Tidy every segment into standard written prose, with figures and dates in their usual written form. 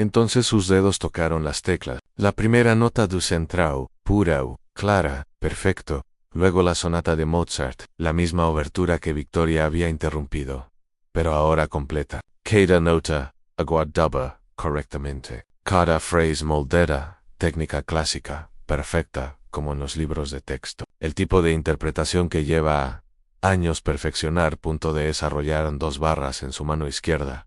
Entonces sus dedos tocaron las teclas. La primera nota du centrao, pura, clara, perfecto. Luego la sonata de Mozart, la misma obertura que Victoria había interrumpido, pero ahora completa. Cada nota, aguardaba, correctamente. Cada frase moldera, técnica clásica, perfecta, como en los libros de texto. El tipo de interpretación que lleva años perfeccionar. Punto de desarrollar 2 barras en su mano izquierda.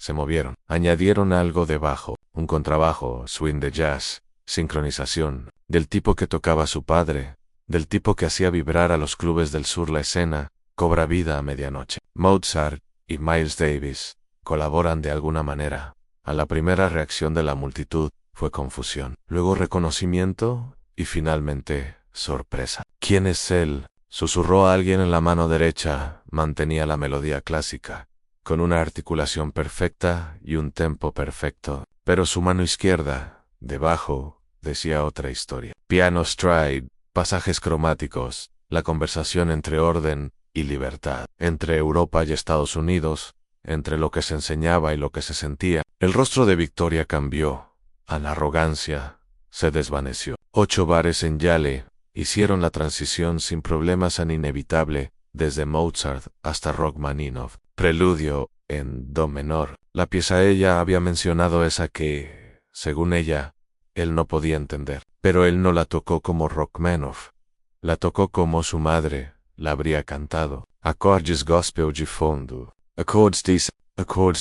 Se movieron. Añadieron algo de bajo, un contrabajo, swing de jazz, sincronización, del tipo que tocaba su padre, del tipo que hacía vibrar a los clubes del sur. La escena cobra vida a medianoche. Mozart y Miles Davis colaboran de alguna manera. A la primera reacción de la multitud fue confusión, luego reconocimiento y finalmente sorpresa. ¿Quién es él?, susurró a alguien en la mano derecha. Mantenía la melodía clásica, con una articulación perfecta y un tempo perfecto, pero su mano izquierda, debajo, decía otra historia. Piano stride, pasajes cromáticos, la conversación entre orden y libertad, entre Europa y Estados Unidos, entre lo que se enseñaba y lo que se sentía. El rostro de Victoria cambió. A la arrogancia se desvaneció. 8 bares en Yale hicieron la transición sin problemas tan inevitable, desde Mozart hasta Rachmaninoff. Preludio en do menor. La pieza ella había mencionado, esa que, según ella, él no podía entender. Pero él no la tocó como Rachmaninoff. La tocó como su madre la habría cantado. Acordes gospel de fondo. Acordes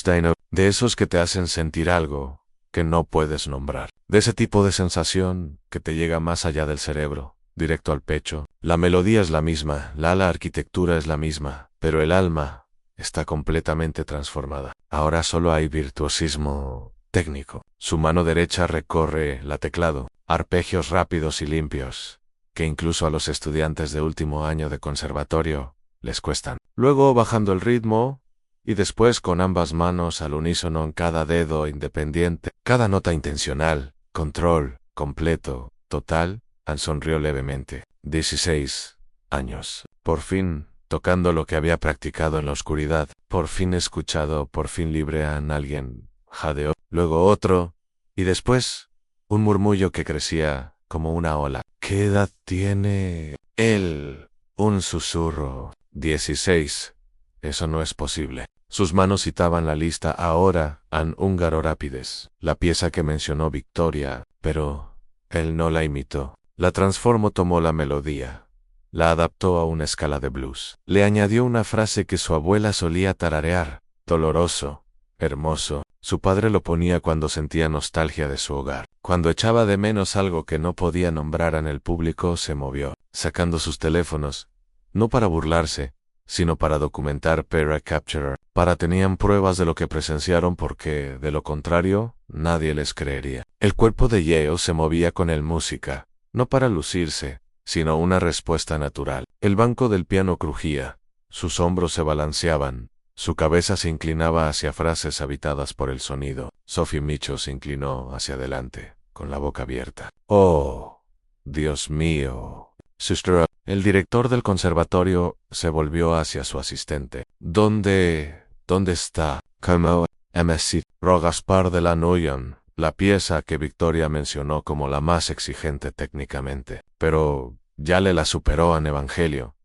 dino. De esos que te hacen sentir algo que no puedes nombrar. De ese tipo de sensación que te llega más allá del cerebro, directo al pecho. La melodía es la misma, la arquitectura es la misma, pero el alma está completamente transformada. Ahora solo hay virtuosismo técnico. Su mano derecha recorre la teclado, arpegios rápidos y limpios, que incluso a los estudiantes de último año de conservatorio les cuestan. Luego bajando el ritmo, y después con ambas manos al unísono en cada dedo independiente, cada nota intencional, control, completo, total. Anne sonrió levemente. 16 años. Por fin, tocando lo que había practicado en la oscuridad. Por fin escuchado, por fin libre. Anne, alguien jadeó. Luego otro, y después un murmullo que crecía como una ola. ¿Qué edad tiene él? Un susurro. 16. Eso no es posible. Sus manos citaban la lista ahora, an húngaro rápides, la pieza que mencionó Victoria, pero él no la imitó. La transformó, tomó la melodía, la adaptó a una escala de blues. Le añadió una frase que su abuela solía tararear, doloroso, hermoso. Su padre lo ponía cuando sentía nostalgia de su hogar. Cuando echaba de menos algo que no podía nombrar en el público, se movió, sacando sus teléfonos, no para burlarse, sino para documentar, para capturar, para tenían pruebas de lo que presenciaron, porque, de lo contrario, nadie les creería. El cuerpo de Yale se movía con el música, no para lucirse, sino una respuesta natural. El banco del piano crujía, sus hombros se balanceaban, su cabeza se inclinaba hacia frases habitadas por el sonido. Sophie Micho se inclinó hacia adelante, con la boca abierta. ¡Oh, Dios mío! Sister. El director del conservatorio se volvió hacia su asistente. ¿Dónde está? Como M.C. Rogaspar de la Nuyen, la pieza que Victoria mencionó como la más exigente técnicamente. Pero ya le la superó en Evangelio,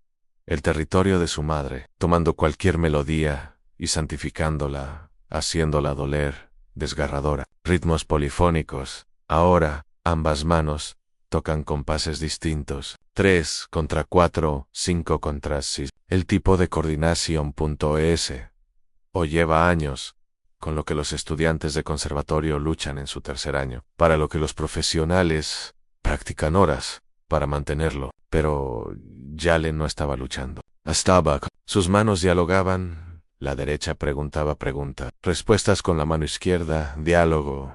el territorio de su madre, tomando cualquier melodía y santificándola, haciéndola doler, desgarradora. Ritmos polifónicos. Ahora, ambas manos tocan compases distintos. 3 contra 4, 5 contra 6. El tipo de coordinación .es. O lleva años, con lo que los estudiantes de conservatorio luchan en su tercer año, para lo que los profesionales practican horas para mantenerlo. Pero Yale no estaba luchando. Estaba. Sus manos dialogaban. La derecha preguntaba pregunta. Respuestas con la mano izquierda. Diálogo.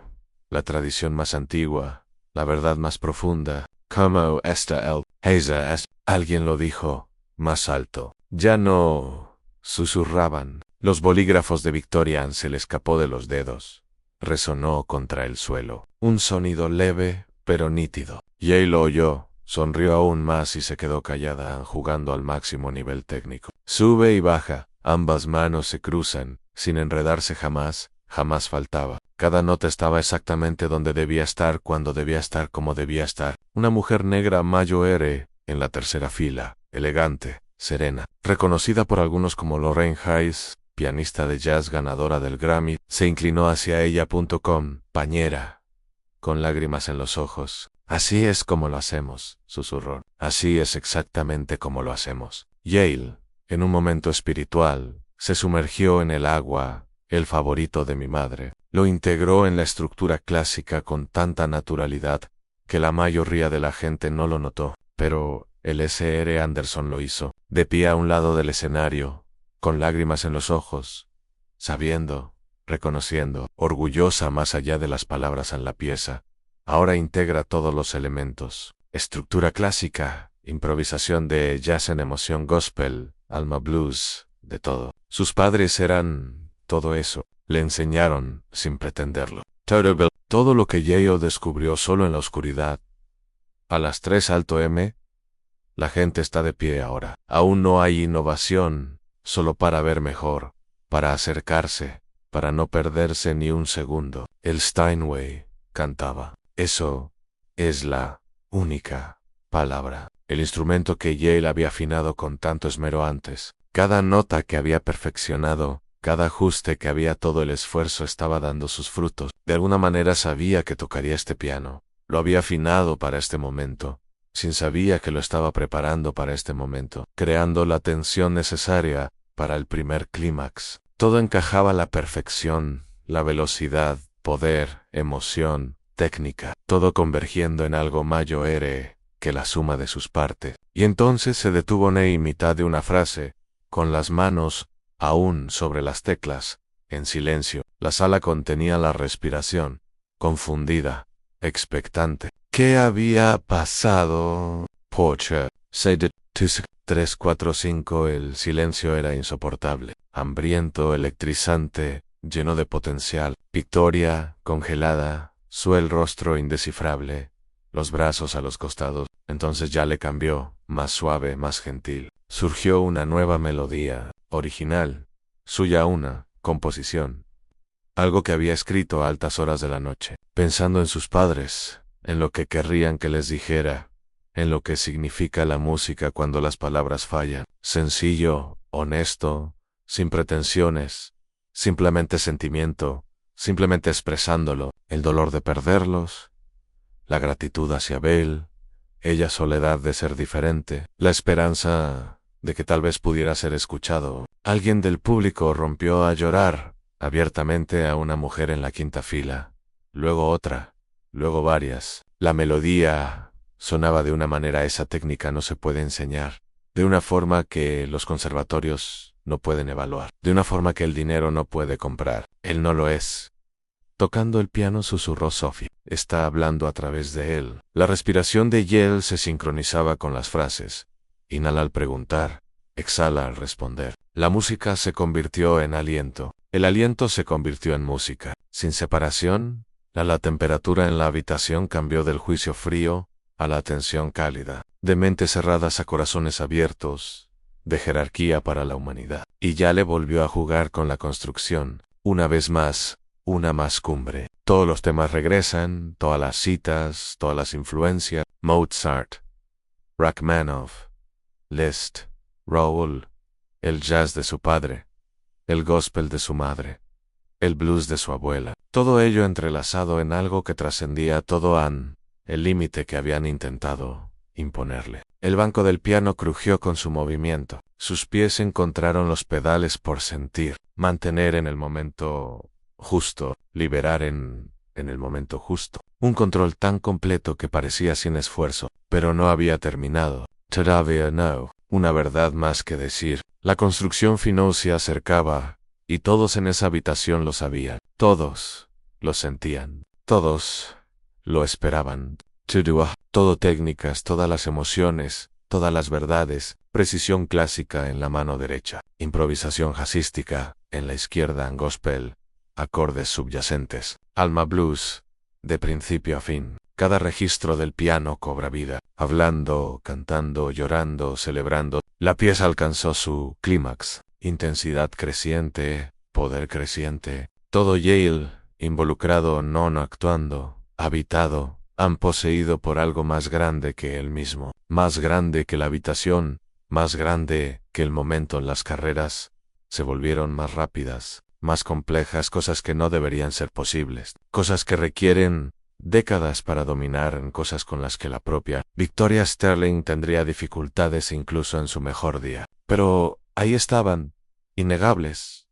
La tradición más antigua. La verdad más profunda. ¿Cómo está el Heiza? Alguien lo dijo, más alto. Ya no susurraban. Los bolígrafos de Victoria se le escapó de los dedos. Resonó contra el suelo. Un sonido leve, pero nítido. Yale lo oyó, sonrió aún más y se quedó callada, jugando al máximo nivel técnico. Sube y baja, ambas manos se cruzan, sin enredarse jamás, jamás faltaba. Cada nota estaba exactamente donde debía estar, cuando debía estar, como debía estar. Una mujer negra mayor en la tercera fila, elegante, serena, reconocida por algunos como Lorraine Hayes, pianista de jazz ganadora del Grammy, se inclinó hacia ella. Compañera, con lágrimas en los ojos. Así es como lo hacemos, susurró. Así es exactamente como lo hacemos. Yale, en un momento espiritual, se sumergió en el agua, el favorito de mi madre. Lo integró en la estructura clásica con tanta naturalidad que la mayoría de la gente no lo notó. Pero el Sr. Anderson lo hizo, de pie a un lado del escenario, con lágrimas en los ojos, sabiendo, reconociendo, orgullosa más allá de las palabras en la pieza. Ahora integra todos los elementos. Estructura clásica, improvisación de jazz en emoción gospel, alma blues, de todo. Sus padres eran todo eso. Le enseñaron sin pretenderlo. Todo lo que Yale descubrió solo en la oscuridad. A las 3 alto M, la gente está de pie ahora. Aún no hay innovación, solo para ver mejor, para acercarse, para no perderse ni un segundo. El Steinway cantaba. Eso es la única palabra. El instrumento que Yale había afinado con tanto esmero antes. Cada nota que había perfeccionado, cada ajuste que había, todo el esfuerzo estaba dando sus frutos. De alguna manera sabía que tocaría este piano. Lo había afinado para este momento. Sin sabía que lo estaba preparando para este momento, creando la tensión necesaria para el primer clímax. Todo encajaba a la perfección, la velocidad, poder, emoción, técnica, todo convergiendo en algo mayor que la suma de sus partes. Y entonces se detuvo en mitad de una frase, con las manos aún sobre las teclas, en silencio. La sala contenía la respiración, confundida, expectante. ¿Qué había pasado? Pocha, 3, 4, 5. El silencio era insoportable, hambriento, electrizante, lleno de potencial. Victoria, congelada, el rostro indescifrable, los brazos a los costados. Entonces ya le cambió, más suave, más gentil. Surgió una nueva melodía, original, suya, una composición. Algo que había escrito a altas horas de la noche, pensando en sus padres, en lo que querrían que les dijera, en lo que significa la música cuando las palabras fallan. Sencillo, honesto, sin pretensiones, simplemente sentimiento, simplemente expresándolo, el dolor de perderlos, la gratitud hacia Bell, ella soledad de ser diferente, la esperanza de que tal vez pudiera ser escuchado. Alguien del público rompió a llorar abiertamente a una mujer en la quinta fila, luego otra, luego varias. La melodía sonaba de una manera, esa técnica no se puede enseñar, de una forma que los conservatorios no pueden evaluar, de una forma que el dinero no puede comprar. Él no lo es. Tocando el piano susurró Sophie. Está hablando a través de él. La respiración de Yale se sincronizaba con las frases. Inhala al preguntar, exhala al responder. La música se convirtió en aliento. El aliento se convirtió en música. Sin separación, la temperatura en la habitación cambió del juicio frío a la atención cálida. De mentes cerradas a corazones abiertos, de jerarquía para la humanidad. Y ya le volvió a jugar con la construcción. Una vez más, una más cumbre. Todos los temas regresan, todas las citas, todas las influencias. Mozart, Rachmaninoff, Liszt, Raoul, el jazz de su padre, el gospel de su madre, el blues de su abuela. Todo ello entrelazado en algo que trascendía todo el límite que habían intentado imponerle. El banco del piano crujió con su movimiento. Sus pies encontraron los pedales por sentir, mantener en el momento justo, liberar en el momento justo. Un control tan completo que parecía sin esfuerzo, pero no había terminado. Todavía no. Una verdad más que decir. La construcción final se acercaba, y todos en esa habitación lo sabían. Todos lo sentían. Todos lo esperaban. Todo técnicas, todas las emociones, todas las verdades. Precisión clásica en la mano derecha. Improvisación jazzística en la izquierda, en gospel. Acordes subyacentes, alma blues, de principio a fin. Cada registro del piano cobra vida, hablando, cantando, llorando, celebrando. La pieza alcanzó su clímax, intensidad creciente, poder creciente, Todo Yale, involucrado no actuando, habitado, han poseído por algo más grande que él mismo, más grande que la habitación, más grande que el momento en las carreras, se volvieron más rápidas, más complejas, cosas que no deberían ser posibles, cosas que requieren décadas para dominar en cosas con las que la propia Victoria Sterling tendría dificultades incluso en su mejor día. Pero ahí estaban, innegables,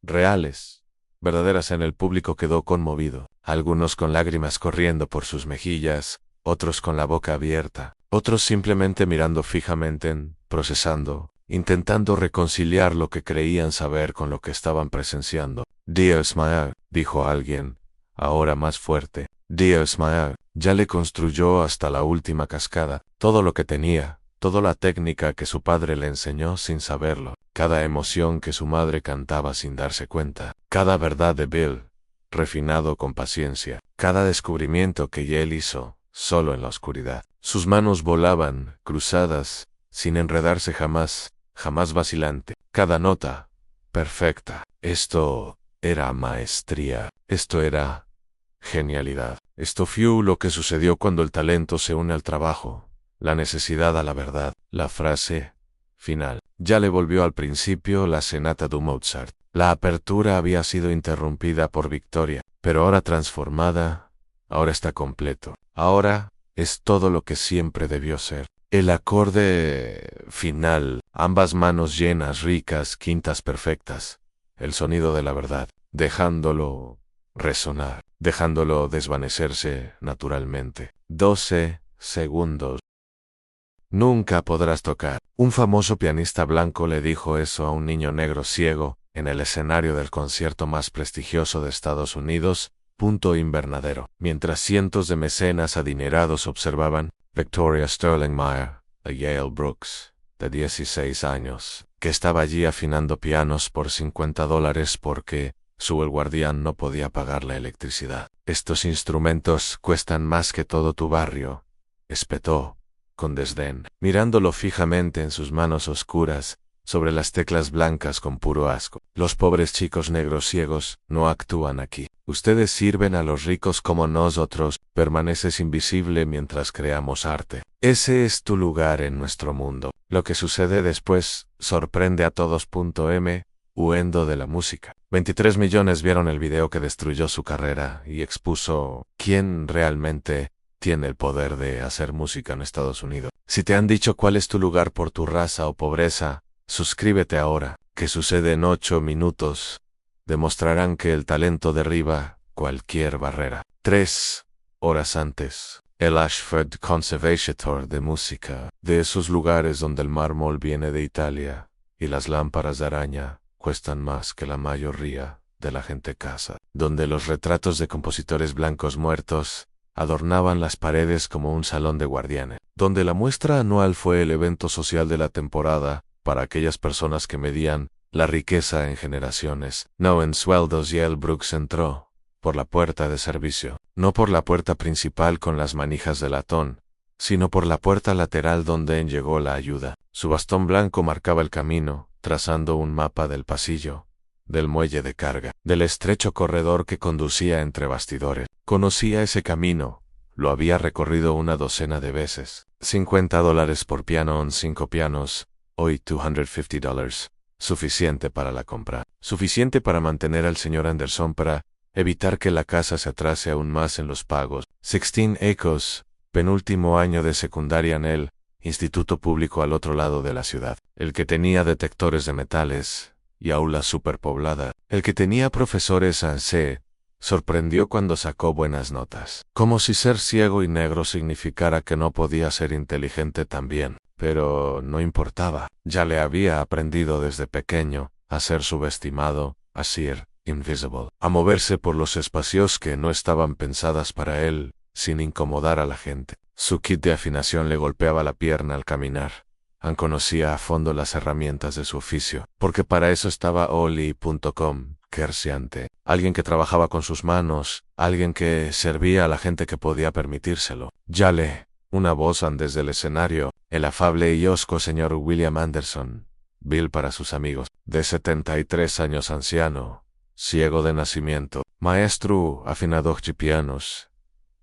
reales, verdaderas. En el público quedó conmovido, algunos con lágrimas corriendo por sus mejillas, otros con la boca abierta, otros simplemente mirando fijamente, procesando, intentando reconciliar lo que creían saber con lo que estaban presenciando. Dear Ismael, dijo alguien, ahora más fuerte. Dear Ismael, ya le construyó hasta la última cascada, todo lo que tenía, toda la técnica que su padre le enseñó sin saberlo, cada emoción que su madre cantaba sin darse cuenta, cada verdad de Bill, refinado con paciencia, cada descubrimiento que él hizo, solo en la oscuridad. Sus manos volaban, cruzadas, sin enredarse jamás, jamás vacilante, cada nota, perfecta. Esto era maestría, esto era genialidad. Esto fue lo que sucedió cuando el talento se une al trabajo, la necesidad a la verdad. La frase final ya le volvió al principio la sonata de Mozart. La apertura había sido interrumpida por Victoria, pero ahora transformada, ahora está completo. Ahora es todo lo que siempre debió ser. El acorde final, ambas manos llenas, ricas, quintas perfectas, el sonido de la verdad, dejándolo resonar, dejándolo desvanecerse naturalmente. 12 segundos. Nunca podrás tocar. Un famoso pianista blanco le dijo eso a un niño negro ciego en el escenario del concierto más prestigioso de Estados Unidos, Punto Invernadero. Mientras cientos de mecenas adinerados observaban, Victoria Sterling Meyer, a Yale Brooks, de 16 años, que estaba allí afinando pianos por $50 porque el guardián no podía pagar la electricidad. Estos instrumentos cuestan más que todo tu barrio, espetó, con desdén, mirándolo fijamente en sus manos oscuras, sobre las teclas blancas con puro asco. Los pobres chicos negros ciegos no actúan aquí. Ustedes sirven a los ricos como nosotros, permaneces invisible mientras creamos arte. Ese es tu lugar en nuestro mundo. Lo que sucede después sorprende a todos. Huendo de la música. 23 millones vieron el video que destruyó su carrera y expuso quién realmente tiene el poder de hacer música en Estados Unidos. Si te han dicho cuál es tu lugar por tu raza o pobreza, suscríbete ahora. ¿Qué sucede en 8 minutos? Demostrarán que el talento derriba cualquier barrera. 3 horas antes, el Ashford Conservatoire de música, de esos lugares donde el mármol viene de Italia y las lámparas de araña cuestan más que la mayoría de la gente casa, donde los retratos de compositores blancos muertos adornaban las paredes como un salón de guardianes, donde la muestra anual fue el evento social de la temporada para aquellas personas que medían la riqueza en generaciones. No en sueldos. Yale Brooks entró por la puerta de servicio, no por la puerta principal con las manijas de latón, sino por la puerta lateral donde llegó la ayuda. Su bastón blanco marcaba el camino, trazando un mapa del pasillo, del muelle de carga, del estrecho corredor que conducía entre bastidores. Conocía ese camino, lo había recorrido una docena de veces. $50 por piano en 5 pianos, hoy $250, suficiente para la compra, suficiente para mantener al señor Anderson para evitar que la casa se atrase aún más en los pagos. 16 Ecos, penúltimo año de secundaria en el instituto público al otro lado de la ciudad, el que tenía detectores de metales y aula superpoblada, el que tenía profesores se sorprendió cuando sacó buenas notas, como si ser ciego y negro significara que no podía ser inteligente también, pero no importaba, ya le había aprendido desde pequeño a ser subestimado, a ser invisible, a moverse por los espacios que no estaban pensadas para él, sin incomodar a la gente. Su kit de afinación le golpeaba la pierna al caminar. Conocía a fondo las herramientas de su oficio, porque para eso estaba Oli.com, Kersiante, alguien que trabajaba con sus manos, alguien que servía a la gente que podía permitírselo. Yale, una voz desde el escenario, el afable y hosco señor William Anderson, Bill para sus amigos, de 73 años anciano, ciego de nacimiento, maestro afinador de pianos,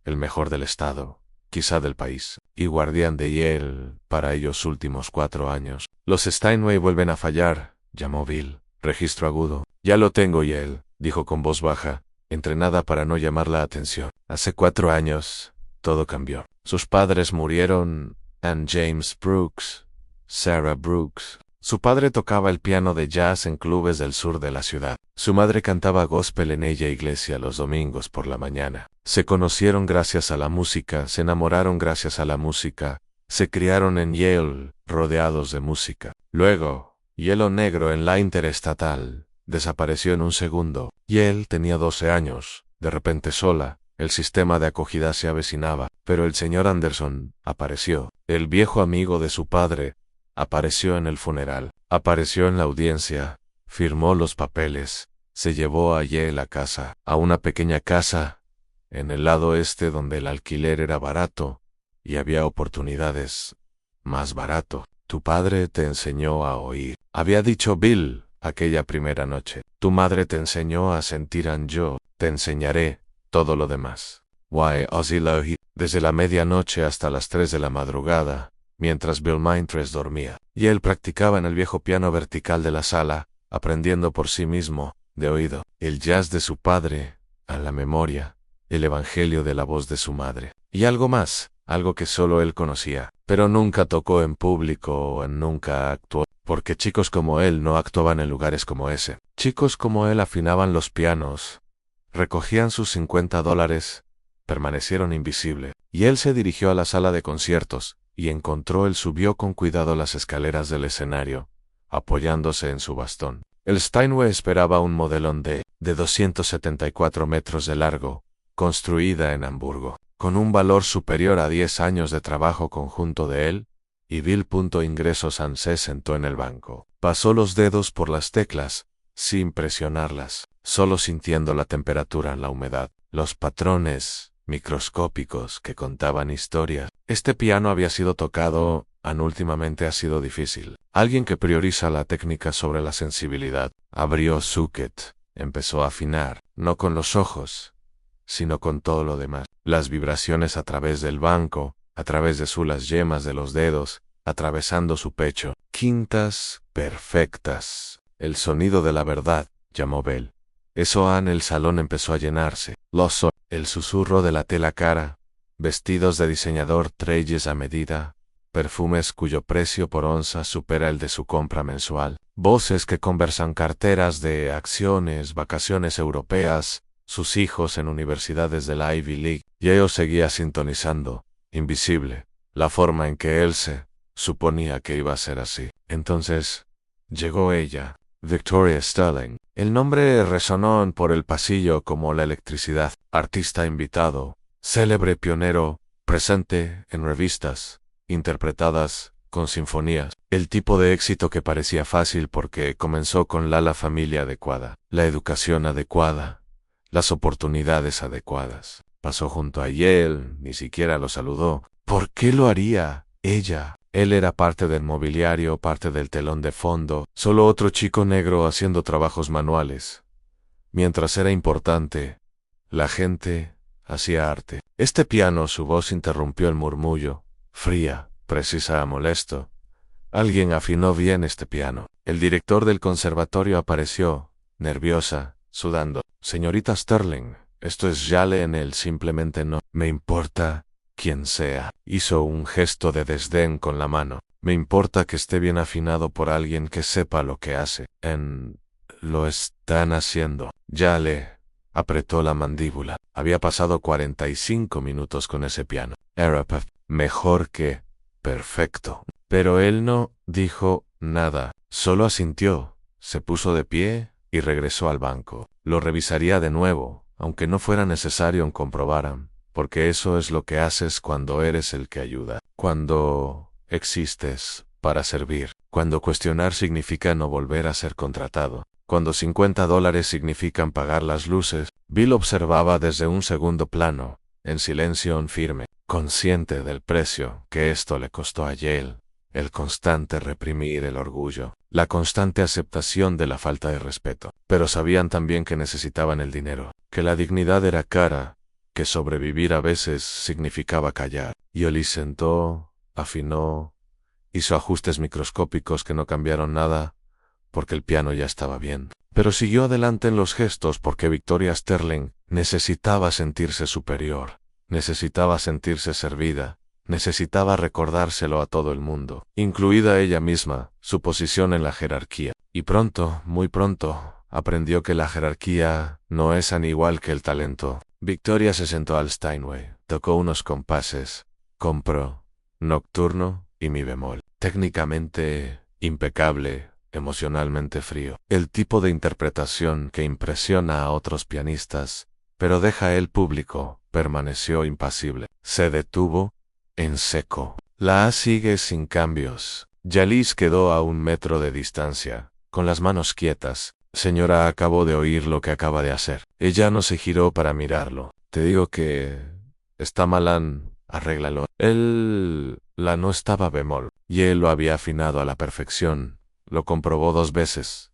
el mejor del estado, quizá del país, y guardián de Yale para ellos últimos 4 años. Los Steinway vuelven a fallar, llamó Bill. Registro agudo. Ya lo tengo, Yale, dijo con voz baja, entrenada para no llamar la atención. Hace 4 años, todo cambió. Sus padres murieron, Ann James Brooks, Sarah Brooks. Su padre tocaba el piano de jazz en clubes del sur de la ciudad. Su madre cantaba gospel en ella iglesia los domingos por la mañana. Se conocieron gracias a la música, se enamoraron gracias a la música, se criaron en Yale, rodeados de música. Luego, Hielo Negro en la Interestatal desapareció en un segundo. Yale tenía 12 años, de repente sola. El sistema de acogida se avecinaba, pero el señor Anderson apareció. El viejo amigo de su padre apareció en el funeral, apareció en la audiencia, firmó los papeles, se llevó a Yale a casa, a una pequeña casa, en el lado este donde el alquiler era barato, y había oportunidades más barato. Tu padre te enseñó a oír, había dicho Bill aquella primera noche. Tu madre te enseñó a sentir yo, te enseñaré todo lo demás. Why, Ozzy Lohi, desde la medianoche hasta las 3 de la madrugada, mientras Bill Mintres dormía, y él practicaba en el viejo piano vertical de la sala, aprendiendo por sí mismo, de oído, el jazz de su padre, a la memoria, el evangelio de la voz de su madre, y algo más, algo que solo él conocía, pero nunca tocó en público o nunca actuó, porque chicos como él no actuaban en lugares como ese. Chicos como él afinaban los pianos, recogían sus $50, permanecieron invisibles, y él se dirigió a la sala de conciertos, y subió con cuidado las escaleras del escenario, apoyándose en su bastón. El Steinway esperaba un modelón de 274 metros de largo, construida en Hamburgo, con un valor superior a 10 años de trabajo conjunto de él, y Bill. Ingresos se sentó en el banco. Pasó los dedos por las teclas, sin presionarlas, solo sintiendo la temperatura, la humedad, los patrones microscópicos que contaban historias. Este piano había sido tocado, últimamente ha sido difícil. Alguien que prioriza la técnica sobre la sensibilidad. Abrió Socket, empezó a afinar, no con los ojos, sino con todo lo demás. Las vibraciones a través del banco, a través de las yemas de los dedos, atravesando su pecho. Quintas perfectas. El sonido de la verdad, llamó Bell. El salón empezó a llenarse. El susurro de la tela cara, vestidos de diseñador treyes a medida, perfumes cuyo precio por onza supera el de su compra mensual, voces que conversan carteras de acciones, vacaciones europeas, sus hijos en universidades de la Ivy League. Yeo seguía sintonizando, invisible, la forma en que él se suponía que iba a ser así. Entonces, llegó ella, Victoria Sterling. El nombre resonó por el pasillo como la electricidad. Artista invitado, célebre pionero, presente en revistas, interpretadas con sinfonías. El tipo de éxito que parecía fácil porque comenzó con la familia adecuada, la educación adecuada, las oportunidades adecuadas. Pasó junto a Yale, ni siquiera lo saludó. ¿Por qué lo haría ella? Él era parte del mobiliario, parte del telón de fondo, solo otro chico negro haciendo trabajos manuales. Mientras era importante, la gente hacía arte. Este piano, su voz interrumpió el murmullo, fría, precisa, molesto. Alguien afinó bien este piano. El director del conservatorio apareció, nerviosa, sudando. Señorita Sterling, esto es Yale en él, simplemente no me importa quien sea. Hizo un gesto de desdén con la mano. Me importa que esté bien afinado por alguien que sepa lo que hace. Lo están haciendo. Yale apretó la mandíbula. Había pasado 45 minutos con ese piano. Era mejor que perfecto. Pero él no dijo nada. Solo asintió, se puso de pie y regresó al banco. Lo revisaría de nuevo, aunque no fuera necesario comprobaran. Porque eso es lo que haces cuando eres el que ayuda, cuando existes para servir, cuando cuestionar significa no volver a ser contratado, cuando $50 significan pagar las luces. Bill observaba desde un segundo plano, en silencio firme, consciente del precio que esto le costó a Yale, el constante reprimir el orgullo, la constante aceptación de la falta de respeto. Pero sabían también que necesitaban el dinero, que la dignidad era cara, que sobrevivir a veces significaba callar. Yoli sentó, afinó, hizo ajustes microscópicos que no cambiaron nada, porque el piano ya estaba bien. Pero siguió adelante en los gestos porque Victoria Sterling necesitaba sentirse superior, necesitaba sentirse servida, necesitaba recordárselo a todo el mundo, incluida ella misma, su posición en la jerarquía. Y pronto, muy pronto, aprendió que la jerarquía no es tan igual que el talento. Victoria se sentó al Steinway, tocó unos compases, compro, nocturno y mi bemol. Técnicamente impecable, emocionalmente frío. El tipo de interpretación que impresiona a otros pianistas, pero deja el público, permaneció impasible. Se detuvo, en seco. La A sigue sin cambios. Yalis quedó a 1 metro de distancia, con las manos quietas. Señora, acabo de oír lo que acaba de hacer. Ella no se giró para mirarlo. Te digo que está malán, arréglalo. La no estaba bemol, y él lo había afinado a la perfección. Lo comprobó 2 veces,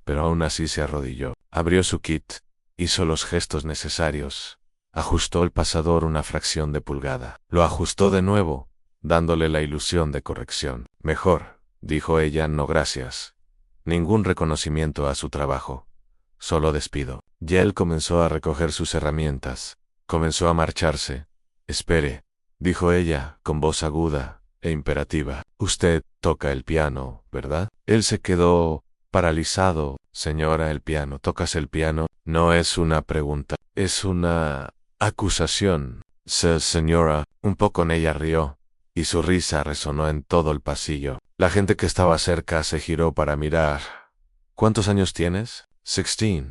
pero aún así se arrodilló. Abrió su kit, hizo los gestos necesarios, ajustó el pasador 1 fracción de pulgada. Lo ajustó de nuevo, dándole la ilusión de corrección. Mejor, dijo ella, no gracias. Ningún reconocimiento a su trabajo. Solo despido. Y él comenzó a recoger sus herramientas. Comenzó a marcharse. Espere, dijo ella, con voz aguda e imperativa. Usted toca el piano, ¿verdad? Él se quedó paralizado. Señora, el piano. ¿Tocas el piano? No es una pregunta, es una acusación. Señora, un poco en ella rió, y su risa resonó en todo el pasillo. La gente que estaba cerca se giró para mirar. ¿Cuántos años tienes? 16.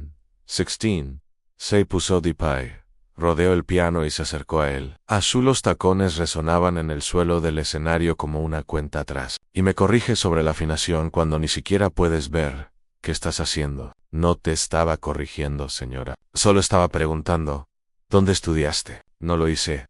Se puso de pie. Rodeó el piano y se acercó a él. Los tacones resonaban en el suelo del escenario como una cuenta atrás. Y me corrige sobre la afinación cuando ni siquiera puedes ver. ¿Qué estás haciendo? No te estaba corrigiendo, señora. Solo estaba preguntando. ¿Dónde estudiaste? No lo hice.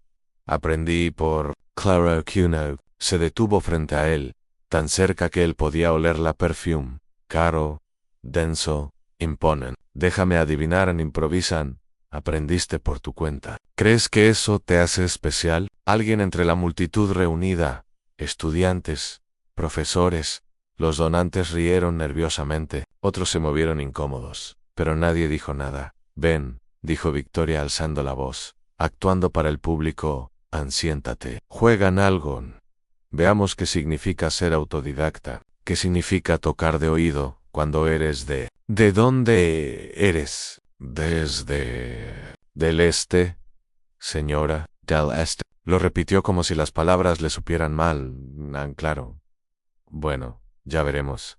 Aprendí por Clara Kuno. Se detuvo frente a él, tan cerca que él podía oler la perfume. Caro, denso, imponen. Déjame adivinar, improvisan. Aprendiste por tu cuenta. ¿Crees que eso te hace especial? Alguien entre la multitud reunida, estudiantes, profesores, los donantes rieron nerviosamente, otros se movieron incómodos, pero nadie dijo nada. Ven, dijo Victoria alzando la voz, actuando para el público, siéntate. Juegan algo. Veamos qué significa ser autodidacta, qué significa tocar de oído cuando eres de... ¿De dónde eres? ¿Del este? Señora, del este. Lo repitió como si las palabras le supieran mal. Claro. Bueno, ya veremos.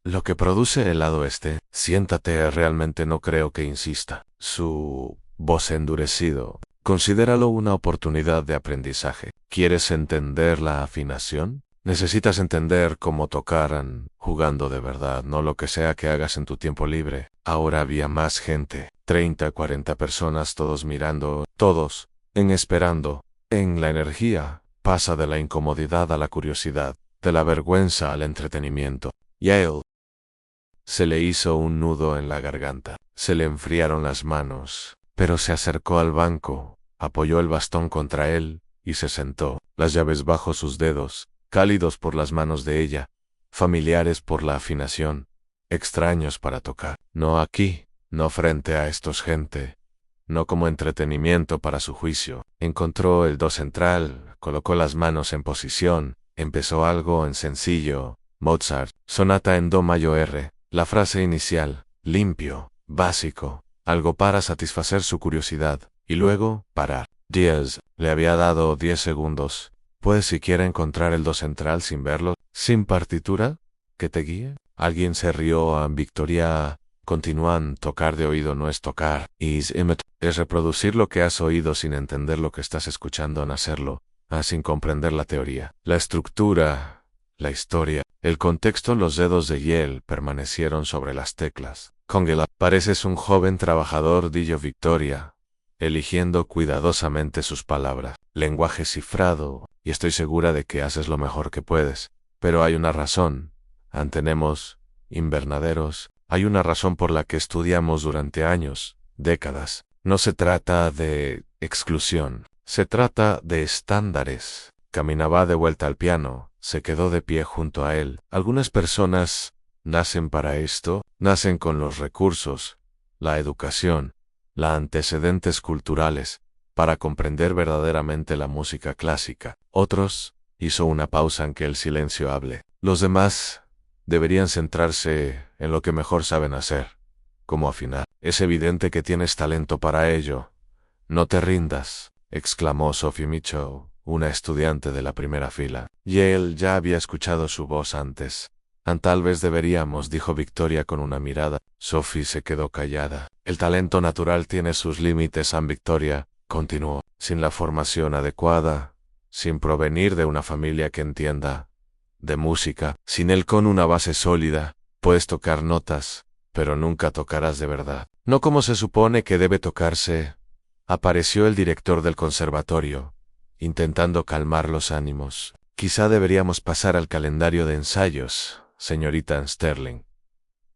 Lo que produce el lado este. Siéntate, realmente no creo que insista. Su voz endurecido. Considéralo una oportunidad de aprendizaje. ¿Quieres entender la afinación? Necesitas entender cómo tocaran, jugando de verdad, no lo que sea que hagas en tu tiempo libre. Ahora había más gente, 30, 40 personas, todos mirando, todos, esperando. La energía, pasa de la incomodidad a la curiosidad, de la vergüenza al entretenimiento. Y a él se le hizo un nudo en la garganta, se le enfriaron las manos, pero se acercó al banco, apoyó el bastón contra él, y se sentó, las llaves bajo sus dedos, cálidos por las manos de ella, familiares por la afinación, extraños para tocar. No aquí, no frente a estos gente, no como entretenimiento para su juicio. Encontró el do central, colocó las manos en posición, empezó algo en sencillo, Mozart, sonata en do mayor, la frase inicial, limpio, básico, algo para satisfacer su curiosidad, y luego, parar. Díaz le había dado 10 segundos. ¿Puedes siquiera encontrar el do central sin verlo? ¿Sin partitura? ¿Que te guíe? Alguien se rió. Victoria. Continúan. Tocar de oído no es tocar. Es reproducir lo que has oído sin entender lo que estás escuchando en hacerlo. Sin comprender la teoría. La estructura. La historia. El contexto. Los dedos de Yale permanecieron sobre las teclas. Congela. Pareces un joven trabajador, dijo Victoria, eligiendo cuidadosamente sus palabras. Lenguaje cifrado, y estoy segura de que haces lo mejor que puedes. Pero hay una razón. Tenemos invernaderos. Hay una razón por la que estudiamos durante años, décadas. No se trata de exclusión. Se trata de estándares. Caminaba de vuelta al piano. Se quedó de pie junto a él. Algunas personas nacen para esto. Nacen con los recursos, la educación, los antecedentes culturales, para comprender verdaderamente la música clásica. Otros, hizo una pausa en que el silencio hable. Los demás deberían centrarse en lo que mejor saben hacer, como afinar. Es evidente que tienes talento para ello. No te rindas, exclamó Sophie Mitchell, una estudiante de la primera fila. Yale ya había escuchado su voz antes. Tal vez deberíamos, dijo Victoria con una mirada. Sophie se quedó callada. El talento natural tiene sus límites, Victoria, continuó. Sin la formación adecuada, sin provenir de una familia que entienda de música, sin él con una base sólida, puedes tocar notas, pero nunca tocarás de verdad. No como se supone que debe tocarse. Apareció el director del conservatorio, intentando calmar los ánimos. Quizá deberíamos pasar al calendario de ensayos, señorita Sterling.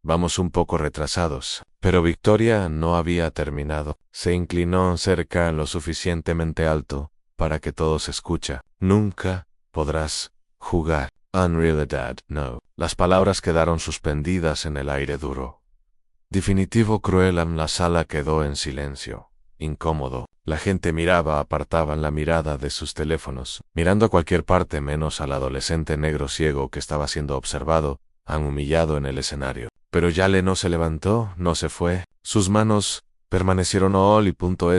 Vamos un poco retrasados. Pero Victoria no había terminado. Se inclinó cerca lo suficientemente alto para que todos escuchen. Nunca podrás jugar. Unrealidad, no. Las palabras quedaron suspendidas en el aire duro. Definitivo cruel. La sala quedó en silencio. Incómodo. La gente apartaban la mirada de sus teléfonos, mirando a cualquier parte menos al adolescente negro ciego que estaba siendo observado, humillado en el escenario. Pero Yale no se levantó, no se fue. Sus manos permanecieron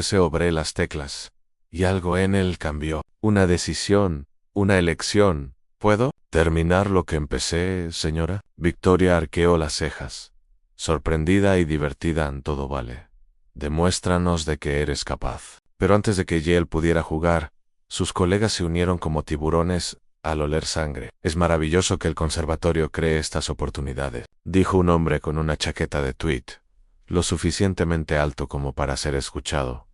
sobre las teclas. Y algo en él cambió. Una decisión, una elección. ¿Puedo terminar lo que empecé, señora? Victoria arqueó las cejas. Sorprendida y divertida en todo vale. Demuéstranos de que eres capaz. Pero antes de que Yale pudiera jugar, sus colegas se unieron como tiburones al oler sangre. Es maravilloso que el conservatorio cree estas oportunidades, dijo un hombre con una chaqueta de tweed, lo suficientemente alto como para ser escuchado.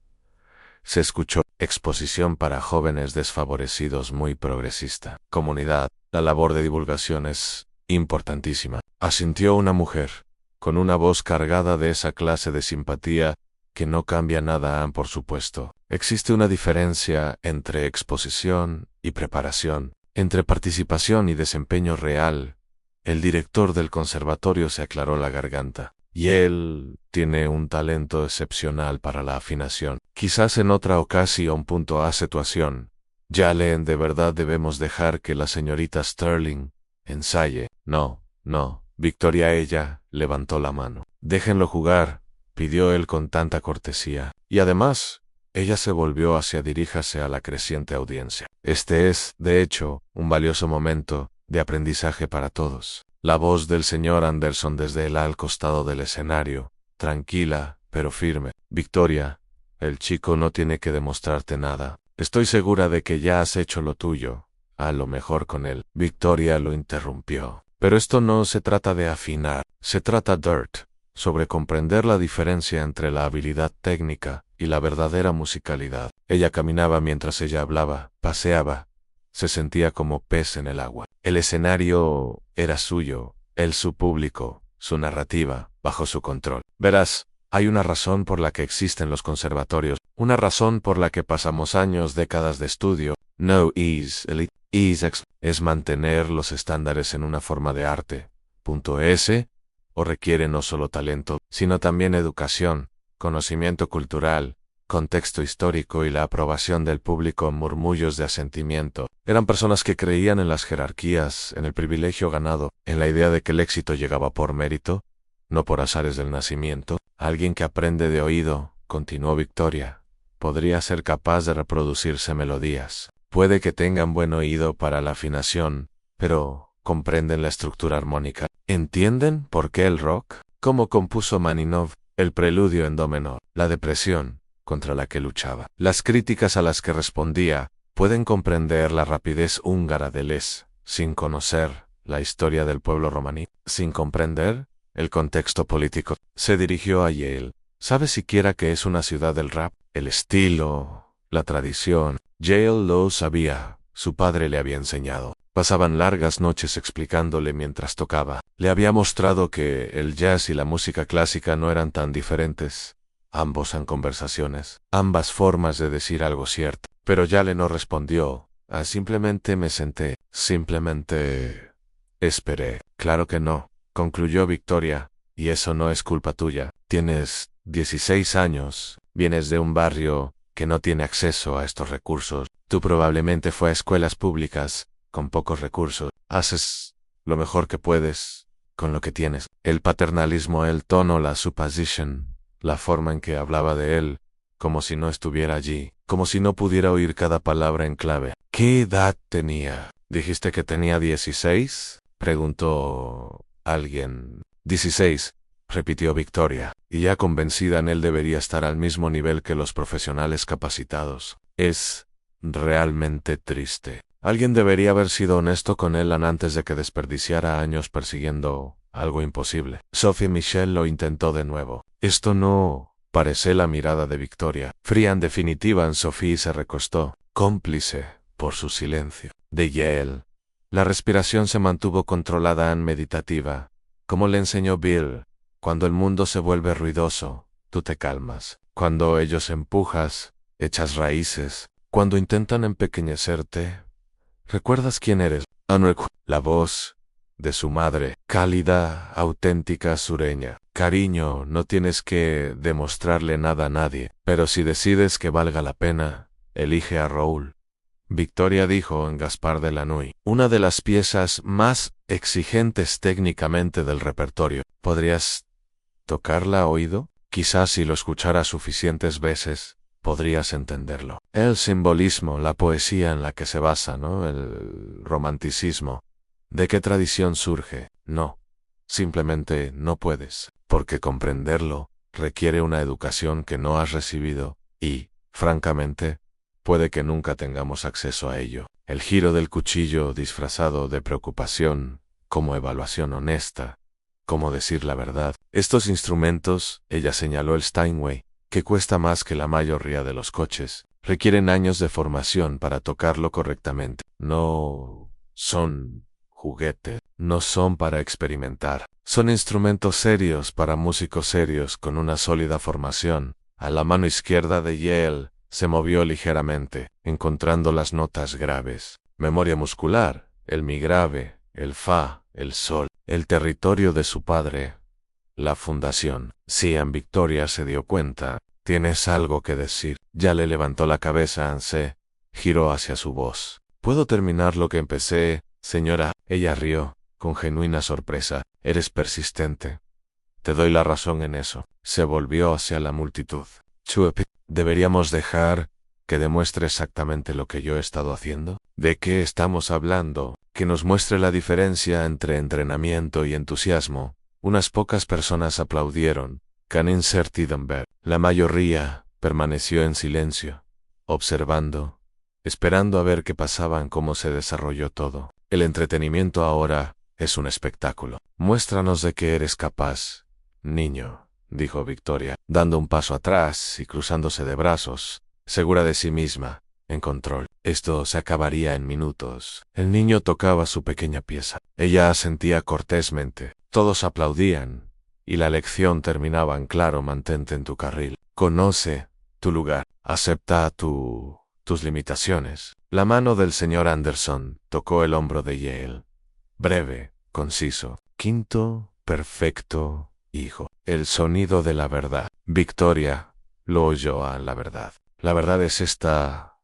Se escuchó: exposición para jóvenes desfavorecidos muy progresista. Comunidad, la labor de divulgación es importantísima. Asintió una mujer, con una voz cargada de esa clase de simpatía que no cambia nada. Por supuesto, existe una diferencia entre exposición y preparación, entre participación y desempeño real. El director del conservatorio se aclaró la garganta. Y él tiene un talento excepcional para la afinación. Quizás en otra ocasión. Situación. Yale, de verdad debemos dejar que la señorita Sterling ensaye. No, no. Victoria, ella levantó la mano. Déjenlo jugar, pidió él con tanta cortesía. Y además, ella se volvió diríjase a la creciente audiencia. Este es, de hecho, un valioso momento de aprendizaje para todos. La voz del señor Anderson desde al costado del escenario, tranquila, pero firme. Victoria, el chico no tiene que demostrarte nada. Estoy segura de que ya has hecho lo tuyo, a lo mejor con él. Victoria lo interrumpió. Pero esto no se trata de afinar, se trata sobre comprender la diferencia entre la habilidad técnica y la verdadera musicalidad. Ella caminaba mientras ella hablaba, paseaba. Se sentía como pez en el agua. El escenario era suyo, él su público, su narrativa, bajo su control. Verás, hay una razón por la que existen los conservatorios, una razón por la que pasamos años, décadas de estudio. No es elite, es mantener los estándares en una forma de arte. O requiere no solo talento, sino también educación, conocimiento cultural, contexto histórico y la aprobación del público. Murmullos de asentimiento. Eran personas que creían en las jerarquías, en el privilegio ganado, en la idea de que el éxito llegaba por mérito, no por azares del nacimiento. Alguien que aprende de oído, continuó Victoria, podría ser capaz de reproducirse melodías. Puede que tengan buen oído para la afinación, pero ¿comprenden la estructura armónica? ¿Entienden por qué el rock? ¿Cómo compuso Maninov el preludio en do menor? La depresión contra la que luchaba, las críticas a las que respondía. Pueden comprender la rapidez húngara de Les, sin conocer la historia del pueblo romaní, sin comprender el contexto político. Se dirigió a Yale. ¿Sabe siquiera que es una ciudad del rap? El estilo, la tradición. Yale lo sabía, su padre le había enseñado. Pasaban largas noches explicándole mientras tocaba. Le había mostrado que el jazz y la música clásica no eran tan diferentes. Ambos en conversaciones, ambas formas de decir algo cierto. Pero Yale no respondió. Simplemente me senté. Simplemente esperé. Claro que no, concluyó Victoria. Y eso no es culpa tuya. Tienes 16 años. Vienes de un barrio que no tiene acceso a estos recursos. Tú probablemente fue a escuelas públicas con pocos recursos. Haces lo mejor que puedes con lo que tienes. El paternalismo, el tono, la supposition, la forma en que hablaba de él, como si no estuviera allí, como si no pudiera oír cada palabra en clave. ¿Qué edad tenía? ¿Dijiste que tenía 16? Preguntó alguien. 16, repitió Victoria, y ya convencida en él debería estar al mismo nivel que los profesionales capacitados. Es realmente triste. Alguien debería haber sido honesto con él antes de que desperdiciara años persiguiendo algo imposible. Sophie Michel lo intentó de nuevo. Esto no parece la mirada de Victoria. Fría en definitiva en Sophie se recostó, cómplice por su silencio. De Yale. La respiración se mantuvo controlada en meditativa. Como le enseñó Bill, cuando el mundo se vuelve ruidoso, tú te calmas. Cuando ellos empujas, echas raíces. Cuando intentan empequeñecerte, ¿recuerdas quién eres? La voz de su madre, cálida, auténtica, sureña. Cariño, no tienes que demostrarle nada a nadie, pero si decides que valga la pena, elige a Raúl. Victoria dijo en Gaspard de la Nuit, una de las piezas más exigentes técnicamente del repertorio. ¿Podrías tocarla a oído? Quizás si lo escucharas suficientes veces, podrías entenderlo. El simbolismo, la poesía en la que se basa, ¿no? El romanticismo. ¿De qué tradición surge? No. Simplemente no puedes, porque comprenderlo requiere una educación que no has recibido y, francamente, puede que nunca tengamos acceso a ello. El giro del cuchillo disfrazado de preocupación, como evaluación honesta, como decir la verdad. Estos instrumentos, ella señaló el Steinway, que cuesta más que la mayoría de los coches, requieren años de formación para tocarlo correctamente. No son juguetes, no son para experimentar. Son instrumentos serios para músicos serios con una sólida formación. A la mano izquierda de Yale se movió ligeramente, encontrando las notas graves. Memoria muscular, el mi grave, el fa, el sol, el territorio de su padre. La fundación. Sí, en Victoria se dio cuenta. ¿Tienes algo que decir? Ya le levantó la cabeza Anse, giró hacia su voz. ¿Puedo terminar lo que empecé, señora? Ella rió, con genuina sorpresa. Eres persistente. Te doy la razón en eso. Se volvió hacia la multitud. Chuep, ¿deberíamos dejar que demuestre exactamente lo que yo he estado haciendo? ¿De qué estamos hablando? Que nos muestre la diferencia entre entrenamiento y entusiasmo. Unas pocas personas aplaudieron. Canin Sertidenberg. La mayoría permaneció en silencio, observando, esperando a ver qué pasaba en cómo se desarrolló todo. El entretenimiento ahora es un espectáculo. Muéstranos de qué eres capaz, niño, dijo Victoria, dando un paso atrás y cruzándose de brazos, segura de sí misma, en control. Esto se acabaría en minutos. El niño tocaba su pequeña pieza. Ella asentía cortésmente. Todos aplaudían, y la lección terminaba en claro: mantente en tu carril. Conoce tu lugar. Acepta tus limitaciones. La mano del señor Anderson tocó el hombro de Yale. Breve, conciso. Quinto, perfecto, hijo. El sonido de la verdad. Victoria lo oyó a la verdad. La verdad es esta.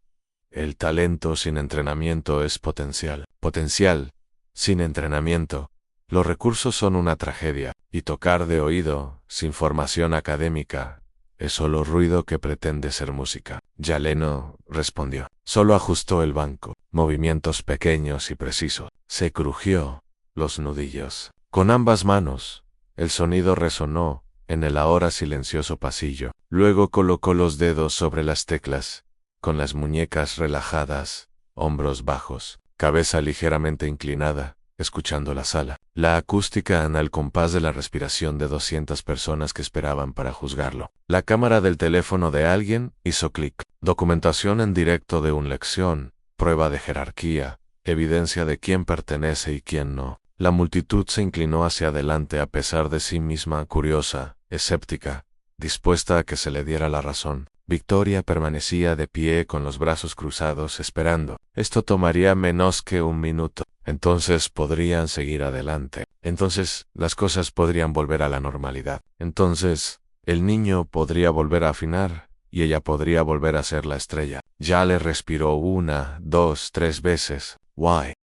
El talento sin entrenamiento es potencial. Potencial sin entrenamiento. Los recursos son una tragedia, y tocar de oído, sin formación académica, es solo ruido que pretende ser música. Yale no respondió. Solo ajustó el banco. Movimientos pequeños y precisos. Se crujió los nudillos. Con ambas manos, el sonido resonó en el ahora silencioso pasillo. Luego colocó los dedos sobre las teclas, con las muñecas relajadas, hombros bajos, cabeza ligeramente inclinada, escuchando la sala. La acústica en el compás de la respiración de 200 personas que esperaban para juzgarlo. La cámara del teléfono de alguien hizo clic. Documentación en directo de una lección, prueba de jerarquía, evidencia de quién pertenece y quién no. La multitud se inclinó hacia adelante a pesar de sí misma, curiosa, escéptica, dispuesta a que se le diera la razón. Victoria permanecía de pie con los brazos cruzados esperando. Esto tomaría menos que un minuto. Entonces podrían seguir adelante. Entonces las cosas podrían volver a la normalidad. Entonces el niño podría volver a afinar y ella podría volver a ser la estrella. Ya le respiró 1, 2, 3 veces. Why?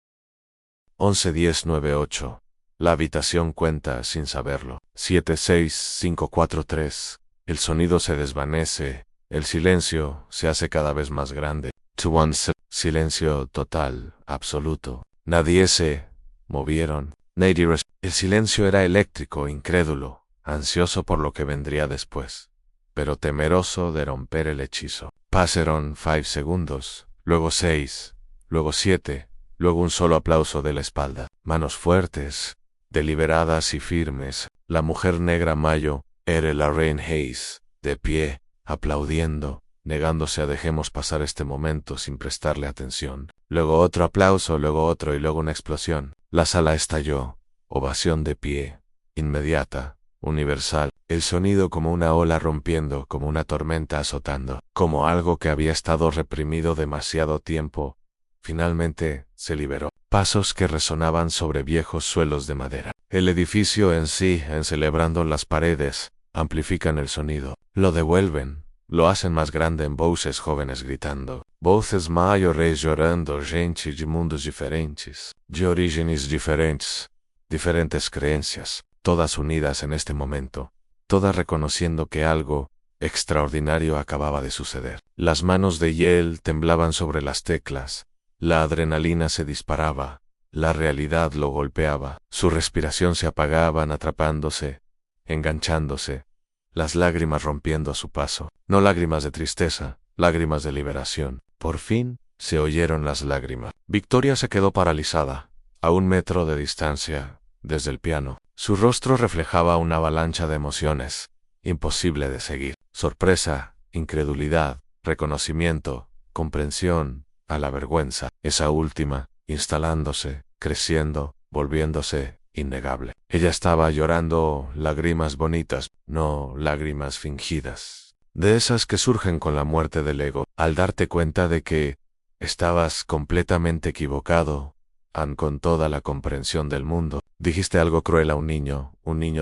11, 10, 9, 8. La habitación cuenta sin saberlo. 7, 6, 5, 4, 3. El sonido se desvanece. El silencio se hace cada vez más grande. 2, 1, silencio total, absoluto. Nadie se movieron. El silencio era eléctrico, incrédulo, ansioso por lo que vendría después, pero temeroso de romper el hechizo. Pasaron 5 segundos, luego 6, luego 7, luego un solo aplauso de la espalda. Manos fuertes, deliberadas y firmes. La mujer negra Mayo era Lorraine Hayes, de pie, aplaudiendo, negándose a dejemos pasar este momento sin prestarle atención. Luego otro aplauso, luego otro y luego una explosión. La sala estalló. Ovación de pie. Inmediata. Universal. El sonido como una ola rompiendo, como una tormenta azotando, como algo que había estado reprimido demasiado tiempo. Finalmente, se liberó. Pasos que resonaban sobre viejos suelos de madera. El edificio en sí, encelebrando las paredes, amplifican el sonido. Lo devuelven. Lo hacen más grande en voces jóvenes gritando. Voces mayores llorando, gente de mundos diferentes, de orígenes diferentes, diferentes creencias, todas unidas en este momento, todas reconociendo que algo extraordinario acababa de suceder. Las manos de Yale temblaban sobre las teclas, la adrenalina se disparaba, la realidad lo golpeaba, su respiración se apagaban atrapándose, enganchándose, las lágrimas rompiendo a su paso, no lágrimas de tristeza, lágrimas de liberación. Por fin, se oyeron las lágrimas. Victoria se quedó paralizada, a 1 metro de distancia, desde el piano. Su rostro reflejaba una avalancha de emociones, imposible de seguir. Sorpresa, incredulidad, reconocimiento, comprensión, a la vergüenza. Esa última, instalándose, creciendo, volviéndose innegable. Ella estaba llorando lágrimas bonitas, no lágrimas fingidas. De esas que surgen con la muerte del ego, al darte cuenta de que estabas completamente equivocado, con toda la comprensión del mundo. Dijiste algo cruel a un niño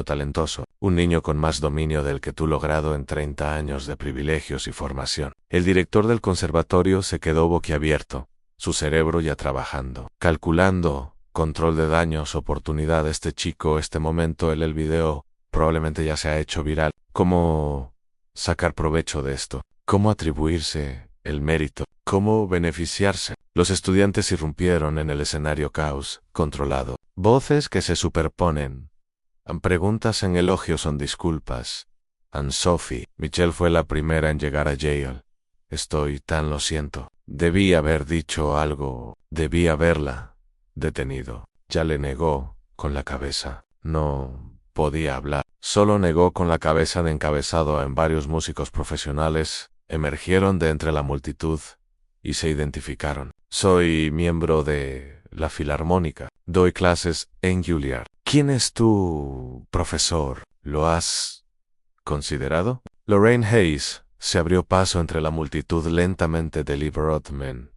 talentoso, un niño con más dominio del que tú logrado en 30 años de privilegios y formación. El director del conservatorio se quedó boquiabierto, su cerebro ya trabajando, calculando, control de daños, oportunidad. Este chico, este momento, el video, probablemente ya se ha hecho viral. ¿Cómo sacar provecho de esto? ¿Cómo atribuirse el mérito? ¿Cómo beneficiarse? Los estudiantes irrumpieron en el escenario caos, controlado. Voces que se superponen. Preguntas en elogio son disculpas. Sophie. Michelle fue la primera en llegar a Yale. Lo siento. Debí haber dicho algo. Debí haberla detenido. Ya le negó, con la cabeza. No podía hablar. Solo negó con la cabeza de encabezado. En varios músicos profesionales emergieron de entre la multitud y se identificaron. Soy miembro de la Filarmónica. Doy clases en Juilliard. ¿Quién es tu profesor? ¿Lo has considerado? Lorraine Hayes se abrió paso entre la multitud lentamente deliberadamente.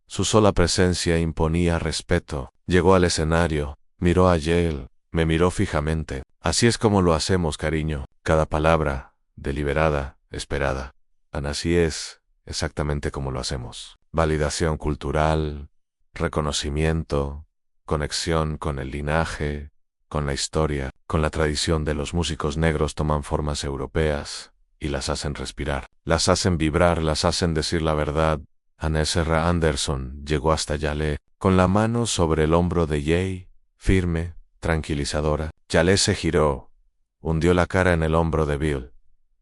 Su sola presencia imponía respeto. Llegó al escenario, miró a Yale, me miró fijamente. Así es como lo hacemos, cariño. Cada palabra, deliberada, esperada. Así es exactamente como lo hacemos. Validación cultural, reconocimiento, conexión con el linaje, con la historia, con la tradición de los músicos negros. Toman formas europeas y las hacen respirar, las hacen vibrar, las hacen decir la verdad. Anne-Sara Anderson llegó hasta Yale, con la mano sobre el hombro de Jay, firme, tranquilizadora. Yale se giró, hundió la cara en el hombro de Bill,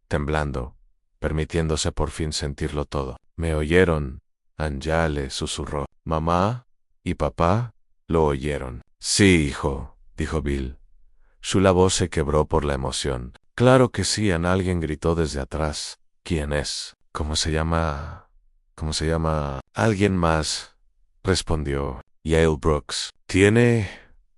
temblando, permitiéndose por fin sentirlo todo. ¿Me oyeron? Yale susurró. ¿Mamá y papá lo oyeron? Sí, hijo, dijo Bill. Su voz se quebró por la emoción. Claro que sí. Alguien gritó desde atrás. ¿Quién es? ¿Cómo se llama? ¿Cómo se llama? Alguien más, respondió Yale Brooks. Tiene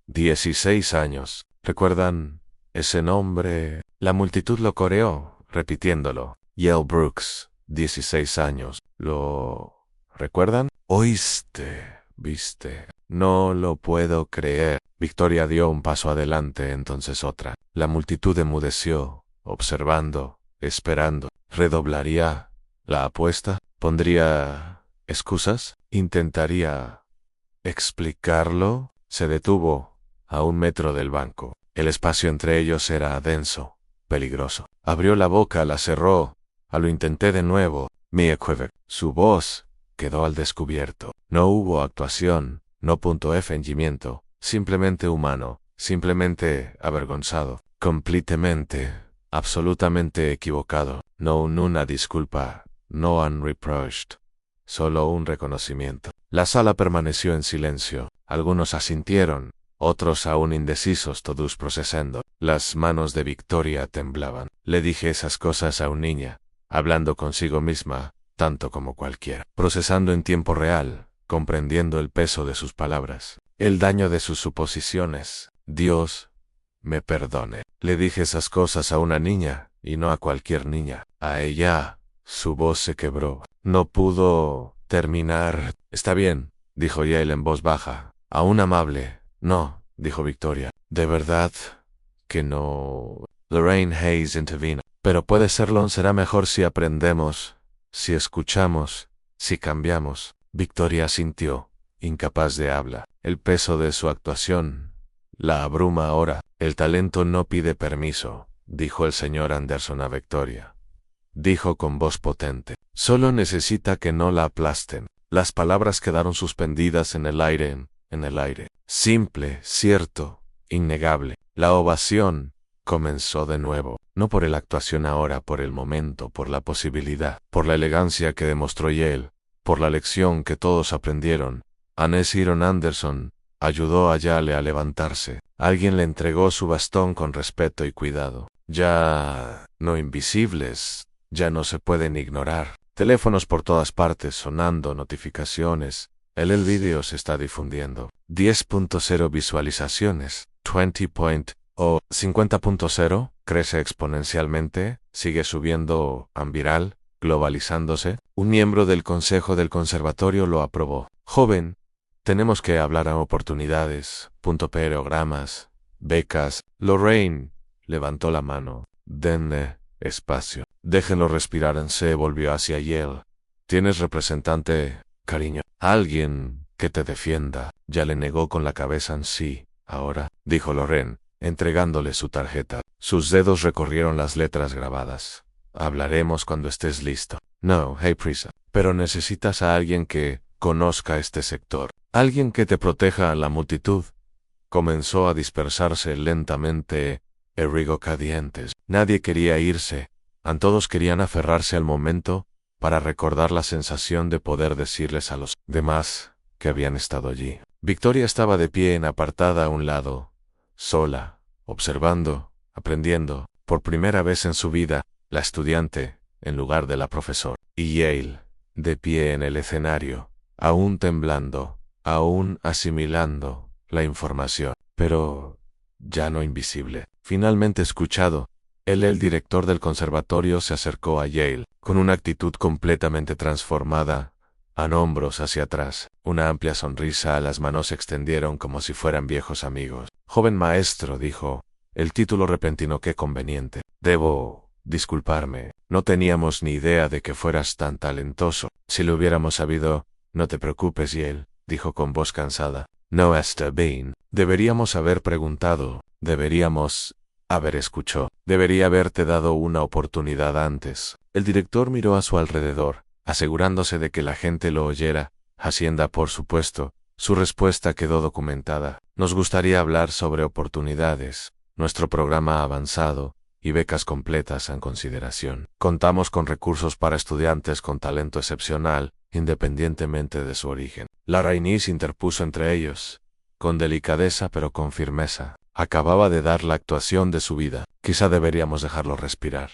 16 años. ¿Recuerdan ese nombre? La multitud lo coreó, repitiéndolo. Yale Brooks, 16 años. ¿Lo recuerdan? ¿Oíste? ¿Viste? No lo puedo creer. Victoria dio un paso adelante, entonces otra. La multitud enmudeció, observando, esperando. ¿Redoblaría la apuesta? ¿Pondría excusas? ¿Intentaría explicarlo? Se detuvo a 1 metro del banco. El espacio entre ellos era denso, peligroso. Abrió la boca, la cerró. Lo intenté de nuevo. Mia quiver. Su voz quedó al descubierto. No hubo actuación, no fingimiento, simplemente humano, simplemente avergonzado, completamente, absolutamente equivocado. No una disculpa, no un reproach, solo un reconocimiento. La sala permaneció en silencio. Algunos asintieron, otros aún indecisos, todos procesando. Las manos de Victoria temblaban. Le dije esas cosas a una niña, hablando consigo misma, tanto como cualquiera, procesando en tiempo real, comprendiendo el peso de sus palabras, el daño de sus suposiciones. Dios me perdone. Le dije esas cosas a una niña, y no a cualquier niña. A ella, su voz se quebró. No pudo terminar. Está bien, dijo Yale en voz baja. Aún amable. No, dijo Victoria. De verdad que no. Lorraine Hayes intervino. Pero puede serlo, será mejor si aprendemos, si escuchamos, si cambiamos. Victoria sintió, incapaz de habla. El peso de su actuación la abruma ahora. El talento no pide permiso, dijo el señor Anderson a Victoria. Dijo con voz potente. Solo necesita que no la aplasten. Las palabras quedaron suspendidas en el aire, Simple, cierto, innegable. La ovación comenzó de nuevo. No por la actuación ahora, por el momento, por la posibilidad, por la elegancia que demostró Yale, por la lección que todos aprendieron. Anne Iron Anderson ayudó a Yale a levantarse. Alguien le entregó su bastón con respeto y cuidado. Ya no invisibles, ya no se pueden ignorar. Teléfonos por todas partes sonando, notificaciones. El vídeo se está difundiendo. 10.0 visualizaciones. 50.0 crece exponencialmente, sigue subiendo viral, globalizándose. Un miembro del consejo del conservatorio lo aprobó. Joven, tenemos que hablar a oportunidades, programas, becas. Lorraine levantó la mano. Denle espacio. Déjenlo respirar. Se volvió hacia Yale. ¿Tienes representante, cariño? Alguien que te defienda. Ya le negó con la cabeza en sí. Ahora, dijo Lorraine, entregándole su tarjeta. Sus dedos recorrieron las letras grabadas. Hablaremos cuando estés listo. No, hay prisa. Pero necesitas a alguien que conozca este sector. Alguien que te proteja a la multitud. Comenzó a dispersarse lentamente. Cadientes. Nadie quería irse. Todos querían aferrarse al momento para recordar la sensación de poder decirles a los demás que habían estado allí. Victoria estaba de pie apartada a un lado, sola, observando, aprendiendo, por primera vez en su vida, la estudiante, en lugar de la profesora. Y Yale, de pie en el escenario, aún temblando, aún asimilando la información, pero ya no invisible. Finalmente escuchado, el director del conservatorio se acercó a Yale, con una actitud completamente transformada, hombros hacia atrás, una amplia sonrisa, las manos se extendieron como si fueran viejos amigos. Joven maestro, dijo, el título repentino, qué conveniente. Debo disculparme, no teníamos ni idea de que fueras tan talentoso. Si lo hubiéramos sabido, no te preocupes, Yale, dijo con voz cansada. No está bien. Deberíamos haber preguntado, deberíamos haber escuchado, debería haberte dado una oportunidad antes. El director miró a su alrededor, asegurándose de que la gente lo oyera. Hacienda, por supuesto. Su respuesta quedó documentada. Nos gustaría hablar sobre oportunidades, nuestro programa avanzado y becas completas en consideración. Contamos con recursos para estudiantes con talento excepcional, independientemente de su origen. La Rainis interpuso entre ellos, con delicadeza pero con firmeza. Acababa de dar la actuación de su vida. Quizá deberíamos dejarlo respirar.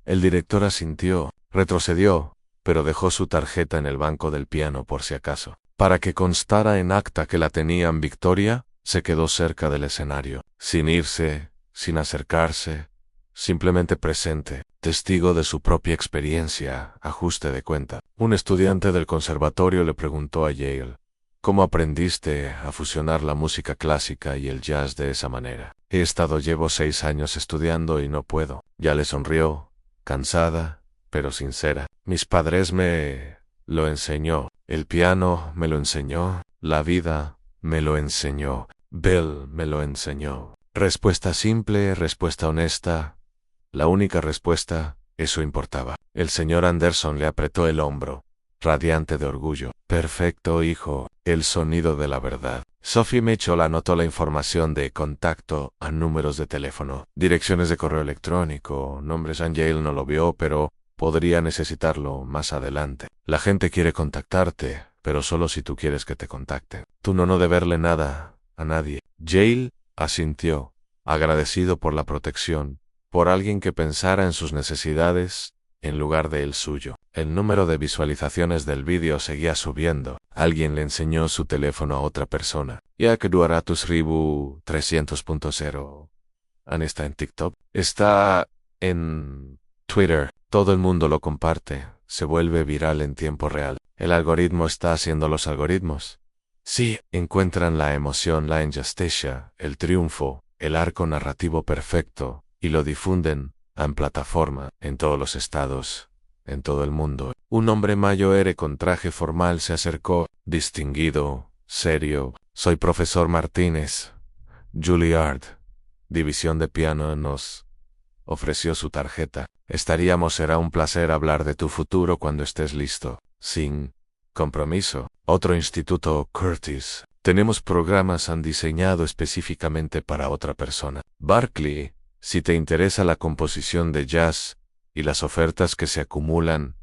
El director asintió, retrocedió, pero dejó su tarjeta en el banco del piano por si acaso. Para que constara en acta que la tenían Victoria, se quedó cerca del escenario, sin irse, sin acercarse, simplemente presente, testigo de su propia experiencia, ajuste de cuenta. Un estudiante del conservatorio le preguntó a Yale, ¿cómo aprendiste a fusionar la música clásica y el jazz de esa manera? Llevo 6 años estudiando y no puedo. Ya le sonrió, cansada, pero sincera. Mis padres me lo enseñó. El piano me lo enseñó. La vida me lo enseñó. Bill me lo enseñó. Respuesta simple, respuesta honesta. La única respuesta, eso importaba. El señor Anderson le apretó el hombro, radiante de orgullo. Perfecto, hijo, el sonido de la verdad. Sophie Mitchell anotó la información de contacto a números de teléfono, direcciones de correo electrónico, nombres. Yale no lo vio, pero podría necesitarlo más adelante. La gente quiere contactarte, pero solo si tú quieres que te contacten. Tú no deberle nada a nadie. Yale asintió, agradecido por la protección, por alguien que pensara en sus necesidades en lugar de el suyo. El número de visualizaciones del vídeo seguía subiendo. Alguien le enseñó su teléfono a otra persona. Ya que Duaratus Ribu 300.0. Ana está en TikTok. Está en Twitter. Todo el mundo lo comparte. Se vuelve viral en tiempo real. El algoritmo está haciendo los algoritmos. Sí, encuentran la emoción, la injusticia, el triunfo, el arco narrativo perfecto, y lo difunden en plataforma, en todos los estados, en todo el mundo. Un hombre mayor con traje formal se acercó, distinguido, serio. Soy profesor Martínez, Juilliard, división de piano. Nos ofreció su tarjeta. Será un placer hablar de tu futuro cuando estés listo. Sin compromiso. Otro instituto, Curtis. Tenemos programas han diseñado específicamente para otra persona. Berklee. Si te interesa la composición de jazz y las ofertas que se acumulan,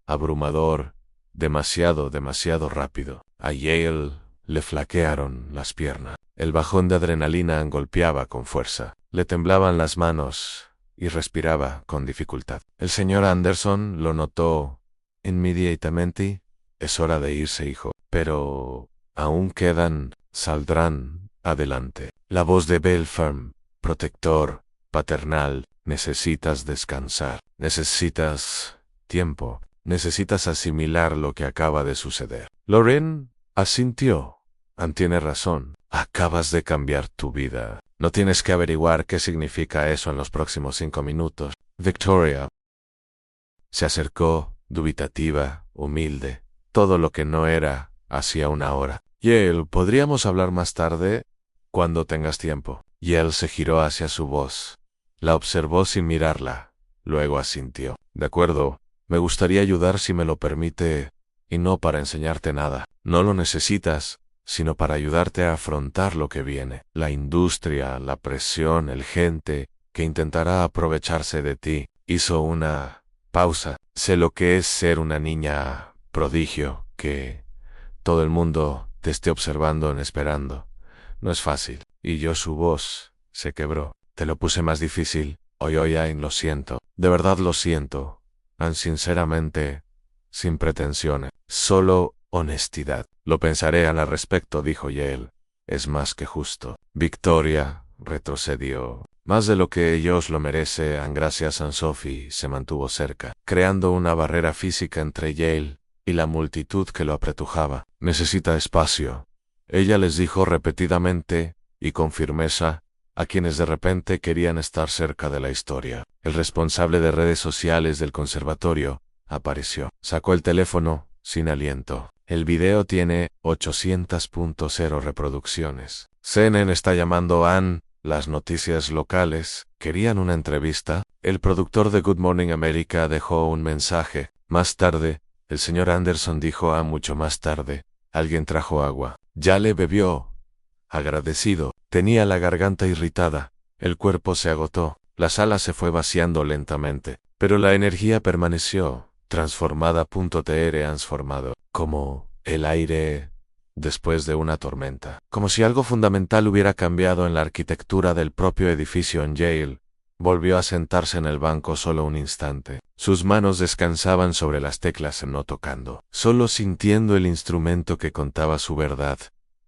abrumador, demasiado rápido. A Yale le flaquearon las piernas. El bajón de adrenalina golpeaba con fuerza. Le temblaban las manos y respiraba con dificultad. El señor Anderson lo notó inmediatamente. Es hora de irse, hijo. Pero aún quedan, saldrán adelante. La voz de Bill firm, protector, paternal. Necesitas descansar. Necesitas tiempo. Necesitas asimilar lo que acaba de suceder. Lorraine asintió. Ann tiene razón. Acabas de cambiar tu vida. No tienes que averiguar qué significa eso en los próximos 5 minutos. Victoria se acercó, dubitativa, humilde. Todo lo que no era hacía una hora. Yale, ¿podríamos hablar más tarde? Cuando tengas tiempo. Yale se giró hacia su voz. La observó sin mirarla. Luego asintió. De acuerdo, me gustaría ayudar si me lo permite, y no para enseñarte nada. No lo necesitas, sino para ayudarte a afrontar lo que viene. La industria, la presión, el gente que intentará aprovecharse de ti. Hizo una pausa. Sé lo que es ser una niña prodigio, que todo el mundo te esté observando y esperando. No es fácil. Y su voz se quebró. Te lo puse más difícil. Ann, lo siento. De verdad lo siento. Ann, sinceramente, sin pretensiones. Solo honestidad. Lo pensaré al respecto, dijo Yale. Es más que justo. Victoria retrocedió. Más de lo que ellos lo merece, Ann. Gracias a Sophie se mantuvo cerca, creando una barrera física entre Yale y la multitud que lo apretujaba. Necesita espacio. Ella les dijo repetidamente, y con firmeza, a quienes de repente querían estar cerca de la historia. El responsable de redes sociales del conservatorio apareció. Sacó el teléfono, sin aliento. El video tiene 800.0 reproducciones. CNN está llamando a Ann. Las noticias locales querían una entrevista. El productor de Good Morning America dejó un mensaje. Más tarde, el señor Anderson dijo mucho más tarde. Alguien trajo agua. Ya le bebió. Agradecido. Tenía la garganta irritada. El cuerpo se agotó. La sala se fue vaciando lentamente. Pero la energía permaneció, transformada. Transformado. Como el aire después de una tormenta. Como si algo fundamental hubiera cambiado en la arquitectura del propio edificio en Yale. Volvió a sentarse en el banco solo un instante. Sus manos descansaban sobre las teclas no tocando, solo sintiendo el instrumento que contaba su verdad,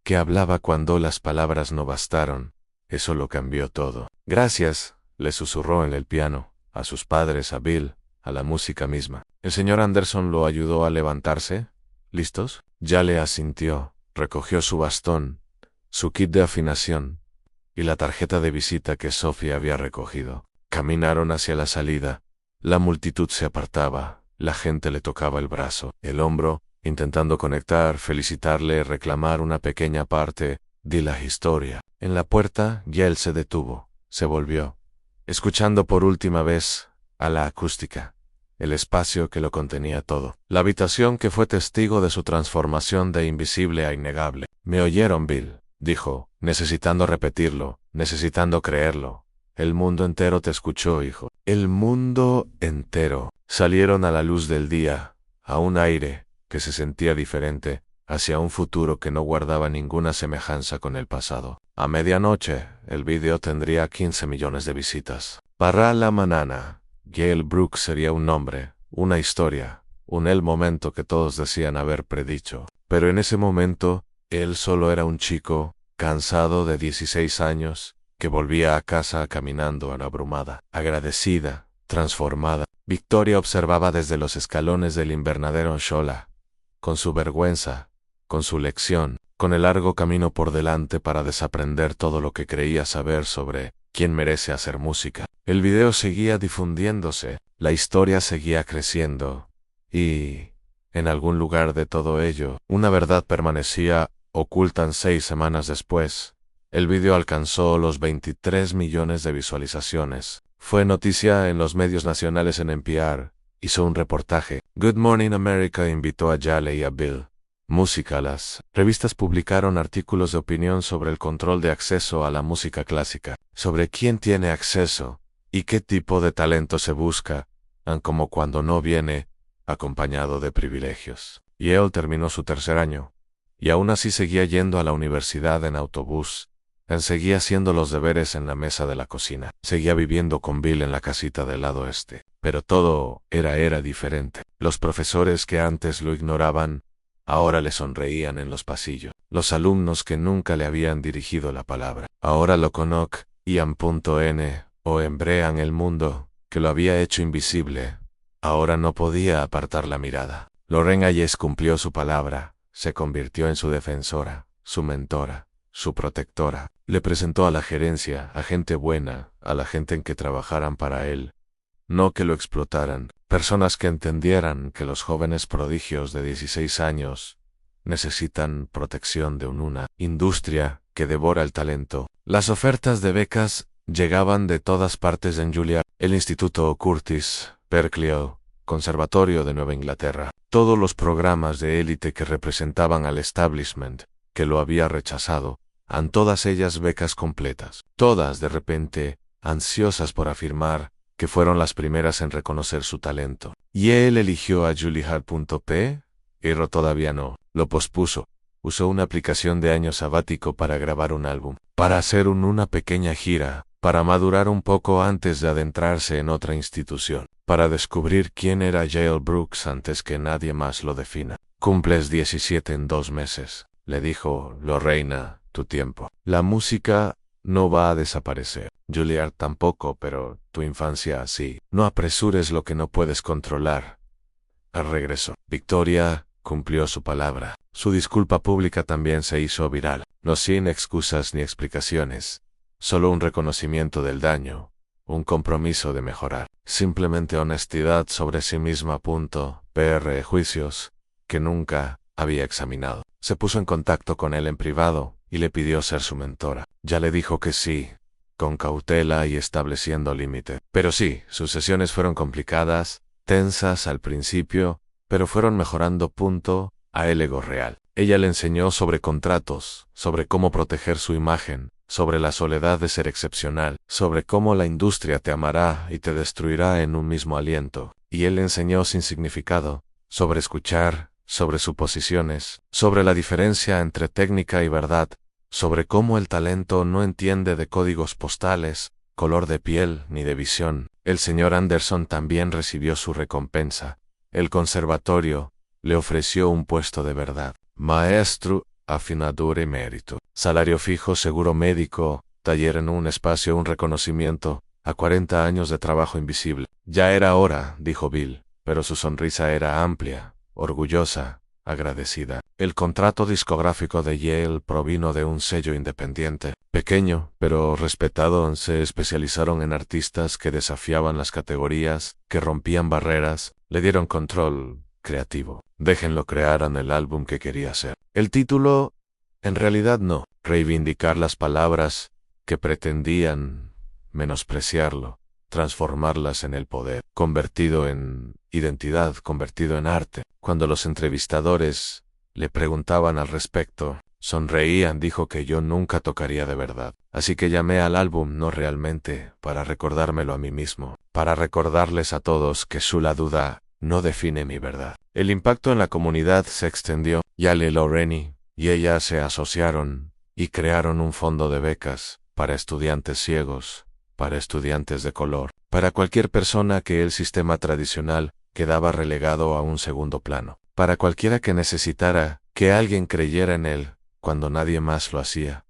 que hablaba cuando las palabras no bastaron. Eso lo cambió todo. Gracias, le susurró en el piano, a sus padres, a Bill, a la música misma. El señor Anderson lo ayudó a levantarse. ¿Listos? Ya le asintió, recogió su bastón, su kit de afinación y la tarjeta de visita que Sophie había recogido. Caminaron hacia la salida. La multitud se apartaba, la gente le tocaba el brazo, el hombro, intentando conectar, felicitarle, reclamar una pequeña parte de la historia. En la puerta, Yale se detuvo, se volvió, escuchando por última vez a la acústica, el espacio que lo contenía todo, la habitación que fue testigo de su transformación de invisible a innegable. «Me oyeron, Bill», dijo, necesitando repetirlo, necesitando creerlo. «El mundo entero te escuchó, hijo». El mundo entero. Salieron a la luz del día, a un aire que se sentía diferente, hacia un futuro que no guardaba ninguna semejanza con el pasado. A medianoche, el vídeo tendría 15 millones de visitas. Para la mañana, Yale Brooks sería un nombre, una historia, el momento que todos decían haber predicho. Pero en ese momento, él solo era un chico, cansado de 16 años, que volvía a casa caminando abrumada, agradecida, transformada. Victoria observaba desde los escalones del invernadero Shola, con su vergüenza, con su lección, con el largo camino por delante para desaprender todo lo que creía saber sobre quién merece hacer música. El video seguía difundiéndose, la historia seguía creciendo, y, en algún lugar de todo ello, una verdad permanecía oculta. 6 semanas después, el video alcanzó los 23 millones de visualizaciones. Fue noticia en los medios nacionales. En NPR hizo un reportaje. Good Morning America invitó a Yale y a Bill. Música. Las revistas publicaron artículos de opinión sobre el control de acceso a la música clásica, sobre quién tiene acceso y qué tipo de talento se busca, como cuando no viene acompañado de privilegios. Yale terminó su tercer año, y aún así seguía yendo a la universidad en autobús. Él seguía haciendo los deberes en la mesa de la cocina. Seguía viviendo con Bill en la casita del lado este. Pero todo era diferente. Los profesores que antes lo ignoraban, ahora le sonreían en los pasillos. Los alumnos que nunca le habían dirigido la palabra, ahora lo conocían. O embrean el mundo, que lo había hecho invisible. Ahora no podía apartar la mirada. Lorraine Hayes cumplió su palabra. Se convirtió en su defensora, su mentora, su protectora. Le presentó a la gerencia, a gente buena, a la gente en que trabajaran para él. No que lo explotaran. Personas que entendieran que los jóvenes prodigios de 16 años necesitan protección de una industria que devora el talento. Las ofertas de becas llegaban de todas partes en Juilliard, el Instituto Curtis, Berkeley, Conservatorio de Nueva Inglaterra. Todos los programas de élite que representaban al establishment, que lo había rechazado, todas ellas becas completas. Todas de repente, ansiosas por afirmar que fueron las primeras en reconocer su talento. Y él eligió a Juilliard.p. Pero todavía no. Lo pospuso. Usó una aplicación de año sabático para grabar un álbum, para hacer una pequeña gira, para madurar un poco antes de adentrarse en otra institución, para descubrir quién era Yale Brooks antes que nadie más lo defina. «Cumples 17 en 2 meses», le dijo Lorraine, «tu tiempo. La música no va a desaparecer. Juilliard tampoco, pero tu infancia sí. No apresures lo que no puedes controlar». Regresó. Victoria cumplió su palabra. Su disculpa pública también se hizo viral, no sin excusas ni explicaciones, solo un reconocimiento del daño, un compromiso de mejorar, simplemente honestidad sobre sí misma. Juicios que nunca había examinado. Se puso en contacto con él en privado y le pidió ser su mentora. Ya le dijo que sí, con cautela y estableciendo límite. Pero sí, sus sesiones fueron complicadas, tensas al principio, pero fueron mejorando. A el ego real. Ella le enseñó sobre contratos, sobre cómo proteger su imagen, sobre la soledad de ser excepcional, sobre cómo la industria te amará y te destruirá en un mismo aliento. Y él le enseñó sin significado, sobre escuchar, sobre suposiciones, sobre la diferencia entre técnica y verdad, sobre cómo el talento no entiende de códigos postales, color de piel ni de visión. El señor Anderson también recibió su recompensa. El conservatorio le ofreció un puesto de verdad. Maestro, afinador emérito. Salario fijo, seguro médico, taller en un espacio, un reconocimiento, a 40 años de trabajo invisible. Ya era hora, dijo Bill, pero su sonrisa era amplia, orgullosa, agradecida. El contrato discográfico de Yale provino de un sello independiente, pequeño, pero respetado. Se especializaron en artistas que desafiaban las categorías, que rompían barreras, le dieron control creativo. Déjenlo crear en el álbum que quería hacer. El título, en realidad no, reivindicar las palabras que pretendían menospreciarlo, transformarlas en el poder, convertido en identidad, convertido en arte. Cuando los entrevistadores le preguntaban al respecto, sonreían. Dijo que yo nunca tocaría de verdad. Así que llamé al álbum no realmente para recordármelo a mí mismo, para recordarles a todos que la duda no define mi verdad. El impacto en la comunidad se extendió. Yale Loreni y ella se asociaron y crearon un fondo de becas para estudiantes ciegos, para estudiantes de color, para cualquier persona que el sistema tradicional quedaba relegado a un segundo plano, para cualquiera que necesitara que alguien creyera en él cuando nadie más lo hacía.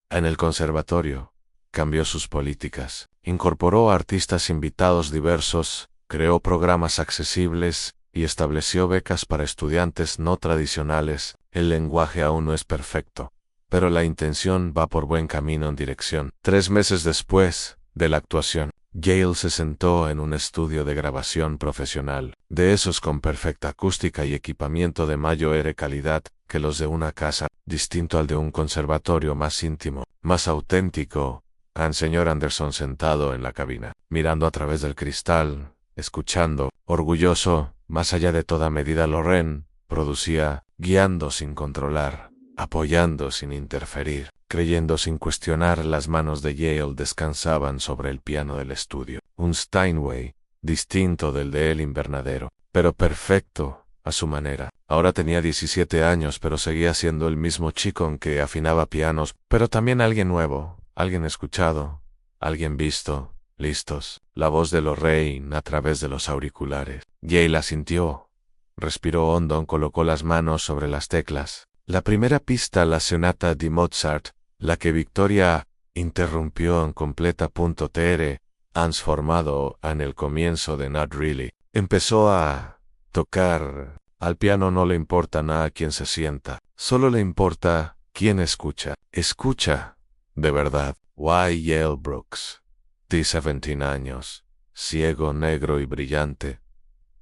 En el conservatorio, cambió sus políticas, incorporó artistas invitados diversos, creó programas accesibles y estableció becas para estudiantes no tradicionales. El lenguaje aún no es perfecto, pero la intención va por buen camino en dirección. 3 meses después de la actuación, Yale se sentó en un estudio de grabación profesional, de esos con perfecta acústica y equipamiento de mayor calidad que los de una casa, distinto al de un conservatorio, más íntimo, más auténtico. Al señor Anderson sentado en la cabina, mirando a través del cristal, escuchando, orgulloso, más allá de toda medida. Lorraine producía, guiando sin controlar, apoyando sin interferir, creyendo sin cuestionar. Las manos de Yale descansaban sobre el piano del estudio. Un Steinway, distinto del de el invernadero, pero perfecto a su manera. Ahora tenía 17 años, pero seguía siendo el mismo chico en que afinaba pianos, pero también alguien nuevo, alguien escuchado, alguien visto, listos. La voz de Lorraine a través de los auriculares. Yale asintió, respiró hondo, colocó las manos sobre las teclas. La primera pista, la sonata de Mozart, la que Victoria interrumpió en completa punto tr, transformado en el comienzo de Not Really. Empezó a tocar. Al piano no le importa nada quién se sienta, solo le importa quién escucha. Escucha, de verdad. Yale Brooks, de 17 años, ciego, negro y brillante,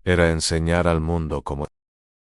era enseñar al mundo cómo